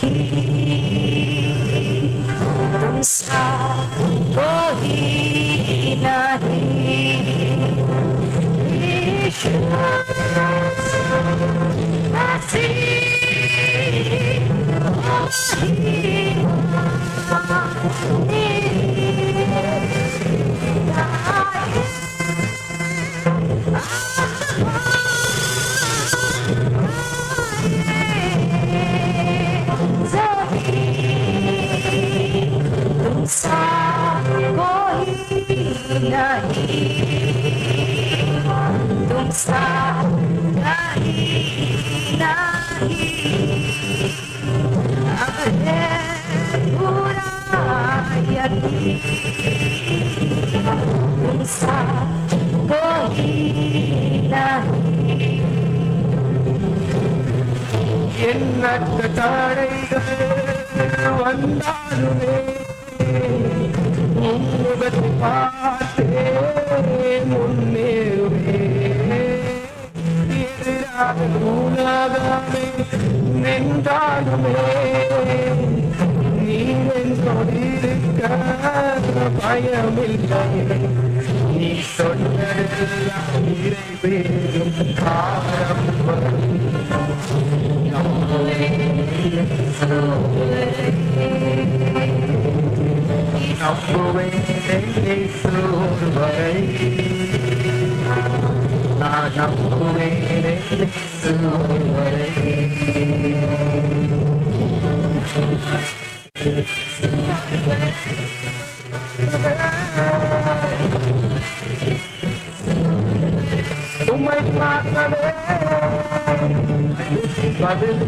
की तुमसा कोई नहीं यीशु तुमसा कोई नहीं तुमसा नहीं पूरा तुमसा कोई नहीं எண்ணற்ற தடைகள் வந்தாலுமே முகத்தை பார்த்தே முன்னேறுமே எதிராக உலகமே நின்றாலுமே நீரின் கொடிருக்க பயமில்லை நீ சொன்னதெல்லாம் நிறைவேறும் காலம் உம்மை பார்க்கவே பதில்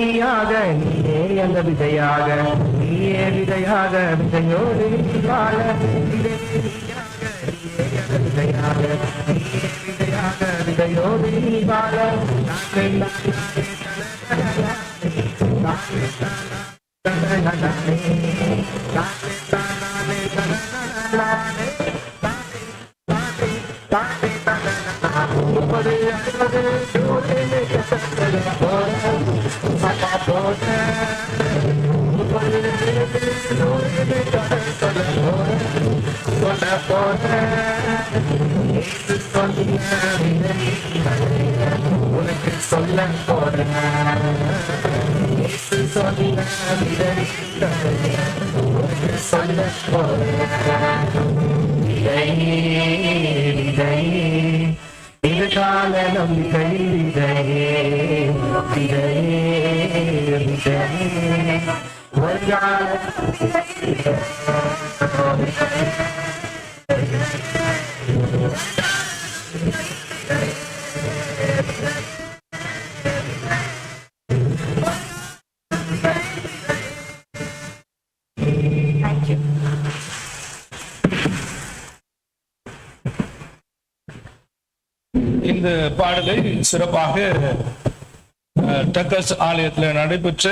விதையாக நீயே அந்த விதையாக நீயே விதையாக விதையோடு வாழ விதையாக விதையோடு வாழ உனக்கு சொல்ல போறேன் சொல்ல போறேன் இது கால நம்பிக்கை விதையே ஒரு கால Thank you. இந்த பாடலை சிறப்பாக டக்கர்ஸ் ஆலயத்தில் நடைபெற்ற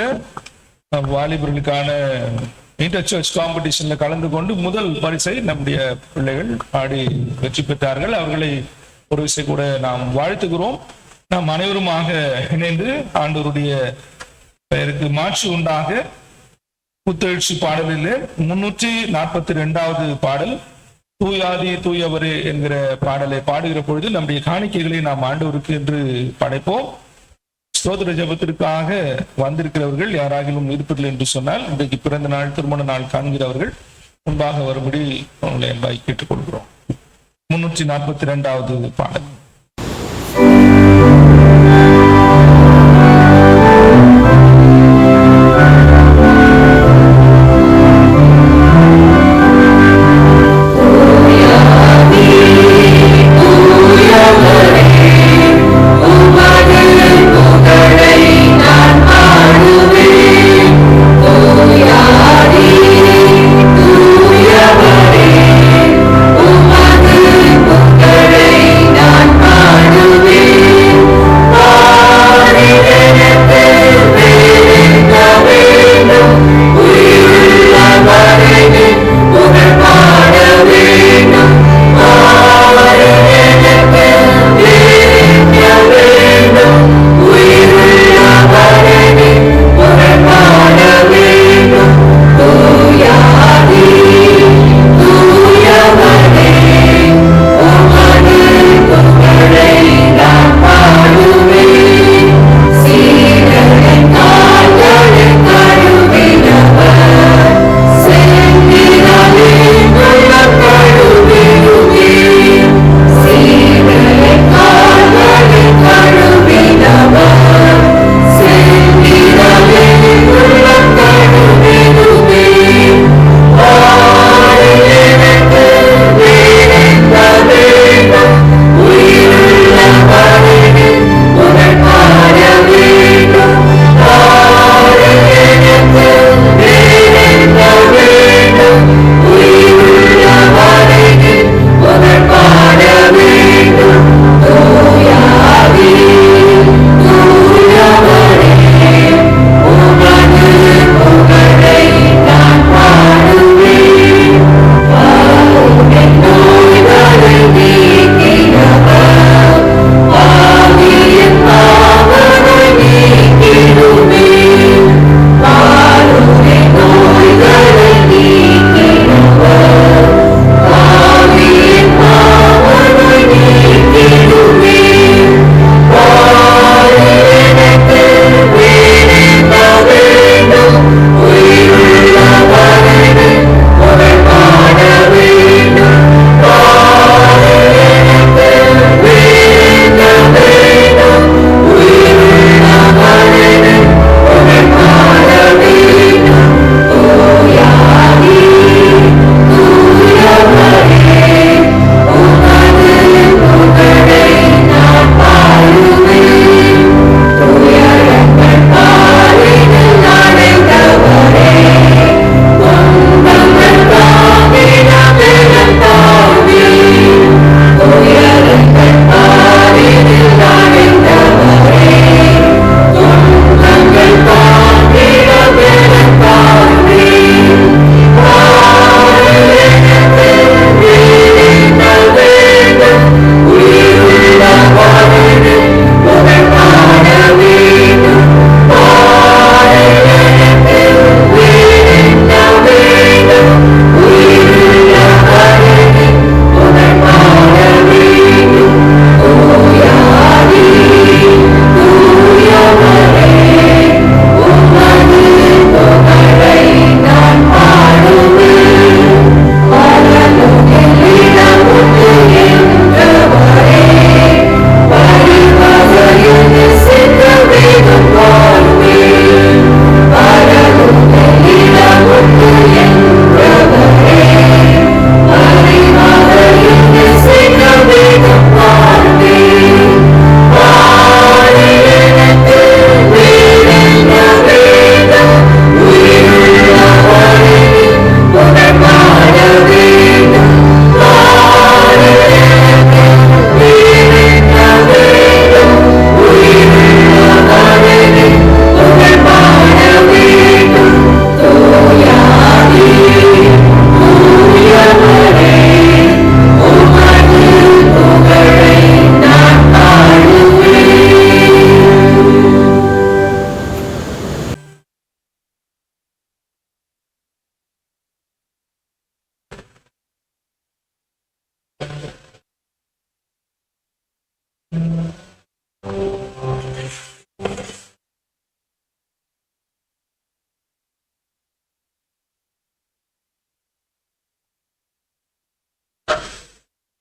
வாலிபர்களுக்கான இன்டர் சர்ச் காம்படிஷன்ல கலந்து கொண்டு முதல் பரிசை நம்முடைய பிள்ளைகள் ஆடி வெற்றி பெற்றார்கள். அவர்களை ஒரு விஷயம் கூட நாம் வாழ்த்துகிறோம். நாம் அனைவருமாக இணைந்து ஆண்டவருடைய பெயருக்கு மாட்சி உண்டாக புத்தெழுச்சி பாடலில் 342வது பாடல் தூயாதி தூயவரே என்கிற பாடலை பாடுகிற பொழுது நம்முடைய காணிக்கைகளை நாம் ஆண்டவருக்கு என்று படைப்போம். ஸ்தோத்திர ஜபத்திற்காக வந்திருக்கிறவர்கள் யாராகிலும் இருப்பதில்லை என்று சொன்னால் இன்றைக்கு பிறந்த நாள் திருமண நாள் காண்கிறவர்கள் முன்பாக வரும்படி உங்களை அன்பாய் கேட்டுக்கொள்கிறோம். 342வது பாடல். Oh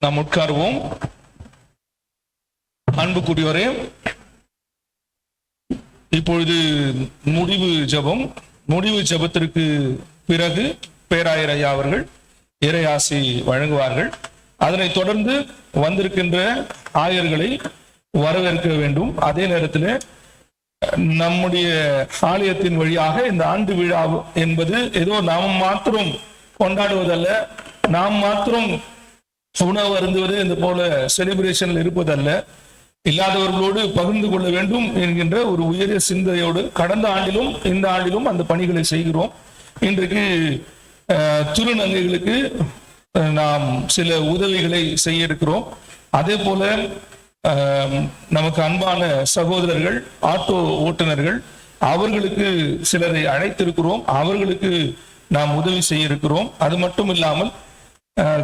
நாம் உட்காருவோம். அன்புக்குரியவரே, இப்பொழுது முடிவு ஜெபத்திற்கு பிறகு பேராயர் ஐயா அவர்கள் இறையாசி வழங்குவார்கள். அதனைத் தொடர்ந்து வந்திருக்கின்ற ஆயர்களை வரவேற்க வேண்டும். அதே நேரத்தில் நம்முடைய ஆலயத்தின் வழியாக இந்த ஆண்டு விழா என்பது ஏதோ நாம் மாத்திரம் கொண்டாடுவதல்ல, நாம் மாத்திரம் உணவு அருந்துவது இந்த போல செலிப்ரேஷனில் இருப்பதல்ல, இல்லாதவர்களோடு பகிர்ந்து கொள்ள வேண்டும் என்கின்ற ஒரு உயரிய சிந்தையோடு கடந்த ஆண்டிலும் இந்த ஆண்டிலும் அந்த பணிகளை செய்கிறோம். இன்றைக்கு திருநங்கைகளுக்கு நாம் சில உதவிகளை செய்ய இருக்கிறோம். அதே போல நமக்கு அன்பான சகோதரர்கள் ஆட்டோ ஓட்டுநர்கள், அவர்களுக்கு சிலரை அழைத்திருக்கிறோம், அவர்களுக்கு நாம் உதவி செய்ய இருக்கிறோம். அது மட்டும் இல்லாமல்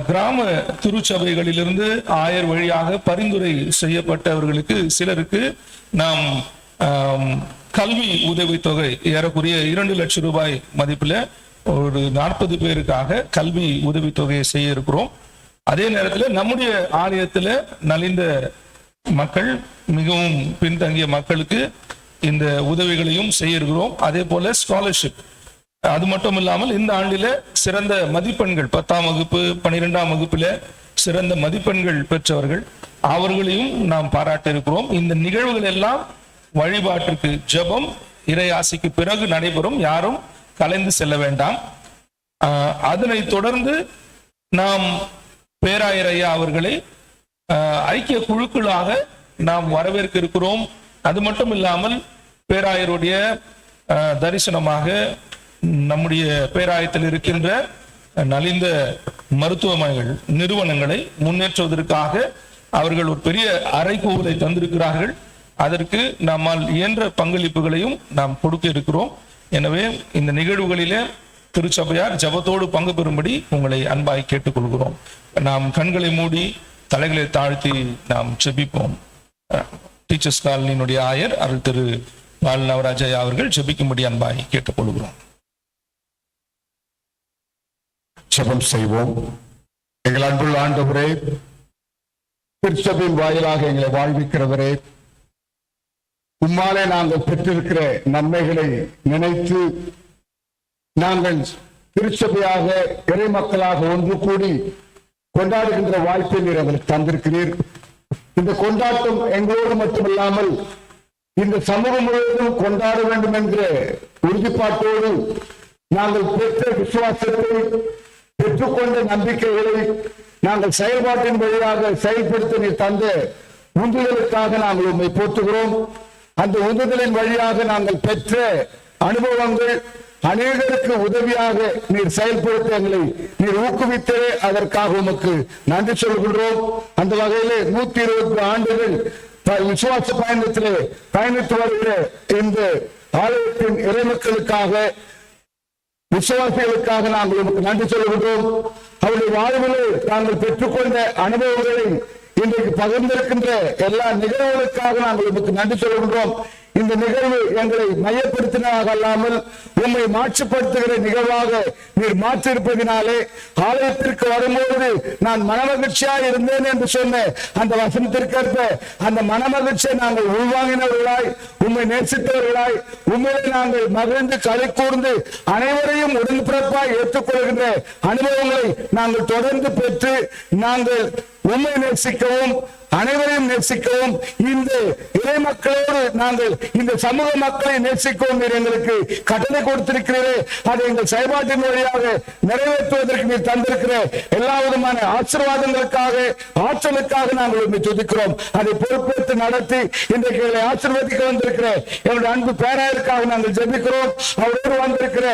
கிராம திருச்சபைகளிலிருந்து ஆயர் வழியாக பரிந்துரை செய்யப்பட்டவர்களுக்கு சிலருக்கு நாம் கல்வி உதவித்தொகை ஏறக்குறைய 2 லட்சம் ரூபாய் மதிப்பில் ஒரு 40 பேருக்காக கல்வி உதவித்தொகையை செய்ய இருக்கிறோம். அதே நேரத்தில் நம்முடைய ஆலயத்தில் நலிந்த மக்கள், மிகவும் பின்தங்கிய மக்களுக்கு இந்த உதவிகளையும் செய்ய இருக்கிறோம். அதே போல ஸ்காலர்ஷிப், அது மட்டும் இல்லாமல் இந்த ஆண்டில சிறந்த மதிப்பெண்கள் 10ஆம் வகுப்பு 12ஆம் வகுப்புல சிறந்த மதிப்பெண்கள் பெற்றவர்கள், அவர்களையும் நாம் பாராட்ட இருக்கிறோம். இந்த நிகழ்வுகள் எல்லாம் வழிபாட்டிற்கு ஜெபம் இறையாசிக்கு பிறகு நடைபெறும். யாரும் கலைந்து செல்ல வேண்டாம். அதனைத் தொடர்ந்து நாம் பேராயர் ஐயா அவர்களை ஐக்கிய குழுக்களாக நாம் வரவேற்க இருக்கிறோம். அது மட்டும் இல்லாமல் பேராயருடைய தரிசனமாக நம்முடைய பேராயத்தில் இருக்கின்ற நலிந்த மருத்துவமனைகள் நிறுவனங்களை முன்னேற்றுவதற்காக அவர்கள் ஒரு பெரிய அறைகூவலை தந்திருக்கிறார்கள். அதற்கு நம்மால் இயன்ற பங்களிப்புகளையும் நாம் கொடுக்க இருக்கிறோம். எனவே இந்த நிகழ்வுகளிலே திருச்சபையார் ஜெபத்தோடு பங்கு பெறும்படி உங்களை அன்பாய் கேட்டுக்கொள்கிறோம். நாம் கண்களை மூடி தலைகளை தாழ்த்தி நாம் ஜெபிப்போம். டீச்சர்ஸ் காலனியினுடைய ஆயர் அருள் திரு பால் நவராஜா அவர்கள் ஜெபிக்கும்படி அன்பாய் கேட்டுக்கொள்கிறோம். ஜெபம் செய்வோம். எங்கள் அன்புள்ள ஆண்டவரே, திருச்சபையின் வாயிலாக எங்களை வாழ்விக்கிறவரே, உம்மாலே நாங்கள் பெற்றிருக்கிற நன்மைகளை நினைத்து நாங்கள் திருச்சபையாக இறை மக்களாக ஒன்று கூடி கொண்டாடுகின்ற வாய்ப்பை நீர் எங்களுக்கு தந்திருக்கிறீர். இந்த கொண்டாட்டம் எங்களோடு மட்டுமில்லாமல் இந்த சமூகம் முழுவதும் கொண்டாட வேண்டும் என்ற உறுதிப்பாட்டோடு நாங்கள் பெற்ற விசுவாசத்தை, பெற்றுக்கொண்ட நம்பிக்கைகளை நாங்கள் செயல்பாட்டின் வழியாக செயல்படுத்த நீர் தந்த உந்துதலுக்காக நாங்கள் உண்மை போற்றுகிறோம். அந்த உந்துதலின் வழியாக நாங்கள் பெற்ற அனுபவங்கள் அநேகருக்கு உதவியாக நீர் செயல்படுத்த எங்களை நீர் ஊக்குவித்தே அதற்காக உமக்கு நன்றி சொல்கின்றோம். அந்த வகையிலே 120 ஆண்டுகள் விசுவாச பயணத்திலே பயணித்து வருகிற இந்த ஆலயத்தின் இறைமக்களுக்காக, விசுவாசிகளுக்காக நாங்கள் உமக்கு நன்றி சொல்கின்றோம். அவருடைய வாழ்விலே நாங்கள் பெற்றுக்கொண்ட அனுபவங்களை இன்றைக்கு பகிர்ந்திருக்கின்ற எல்லா நிகழ்வுகளுக்காக நாங்கள் உமக்கு நன்றி சொல்கின்றோம். இந்த நிகழ்வு எங்களை மையப்படுத்தினதாக அல்லாமல் உண்மை மாற்றுப்படுத்துகிற நிகழ்வாக நீர் மாற்றிருப்பதினாலே ஆலயத்திற்கு வரும்போது நான் மனமகிழ்ச்சியாக இருந்தேன் என்று சொன்ன அந்த வசனத்திற்கேற்ப அந்த மனமகிழ்ச்சியை நாங்கள் உள்வாங்கினவர்களாய், உண்மை நேசித்தவர்களாய், உண்மையிலே நாங்கள் மகிழ்ந்து களி கூர்ந்து அனைவரையும் உடன்பிறப்பாய் ஏற்றுக்கொள்கின்ற அனுபவங்களை நாங்கள் தொடர்ந்து பெற்று நாங்கள் உண்மை நேசிக்கவும் அனைவரையும் நேசிக்கவும், இந்த இறை மக்களோடு நாங்கள் இந்த சமூக மக்களை நேசிக்கவும் நீர் எங்களுக்கு கட்டளை கொடுத்திருக்கிறீரே, அதை எங்கள் செயல்பாட்டின் வழியாக நிறைவேற்றுவதற்கு நீர் தந்திருக்கிற எல்லா விதமான ஆசீர்வாதங்களுக்காக, ஆற்றலுக்காக நாங்கள் உண்மை துதிக்கிறோம். அதை பொறுப்பேற்று நடத்தி இன்றைக்கு எங்களை ஆசீர்வதிக்க வந்திருக்கிற எங்களுடைய அன்பு பேராயருக்காக நாங்கள் ஜெபிக்கிறோம். அவரோடு வந்திருக்கிற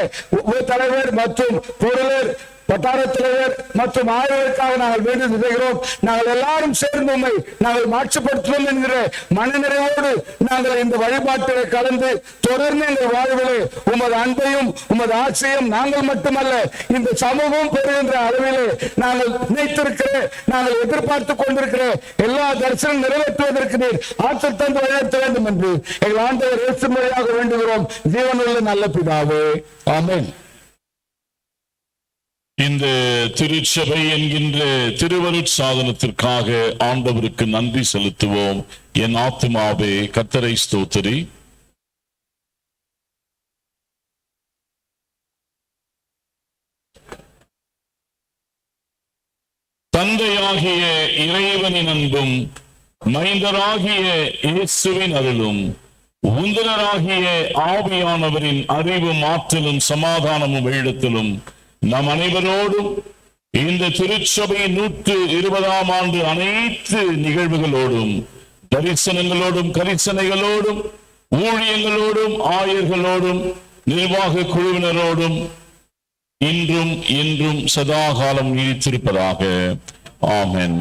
தலைவர் மற்றும் பொருளர், வட்டார தலைவர் மற்றும் ஆய்வதற்காக நாங்கள் வேண்டுதல் செய்கிறோம். நாங்கள் எல்லாரும் சேர்ந்து உண்மை நாங்கள் மாற்றுப்படுத்துவோம் என்கிற மனநிறைவோடு நாங்கள் இந்த வழிபாட்டிலே கலந்து தொடர்ந்து எங்கள் வாழ்விலே உமது அன்பையும் உமது ஆட்சியும் நாங்கள் மட்டுமல்ல இந்த சமூகம் பெறுகின்ற அளவிலே நாங்கள் நினைத்திருக்கிற, நாங்கள் எதிர்பார்த்து கொண்டிருக்கிற எல்லா தரிசனம் நிறைவேற்றுவதற்கு நீர் ஆற்றல் தந்து வழிநடத்த வேண்டும் என்று எங்கள் ஆண்டவர் இயேசு வழியாக வேண்டுகிறோம். ஜீவனுள்ள நல்ல பிதாவே, ஆமென். இந்த திருச்சபை என்கின்ற திருவருட் சாதனத்திற்காக ஆண்டவருக்கு நன்றி செலுத்துவோம். என் ஆத்துமாவே கர்த்தரை ஸ்தோத்திரி. தந்தையாகிய இறைவனின் அன்பும் மைந்தராகிய இயேசுவின் அருளும் உந்தனராகிய ஆவியானவரின் அறிவும் ஆற்றலும் சமாதானமும் வெள்ளத்திலும் நம் அனைவரோடும் இந்த திருச்சபையின் 120ஆம் ஆண்டு அனைத்து நிகழ்வுகளோடும் தரிசனங்களோடும் கரிசனைகளோடும் ஊழியங்களோடும் ஆயர்களோடும் நிர்வாக குழுவினரோடும் இன்றும் என்றும் சதாகாலம் நீடித்திருப்பதாக. ஆமென்.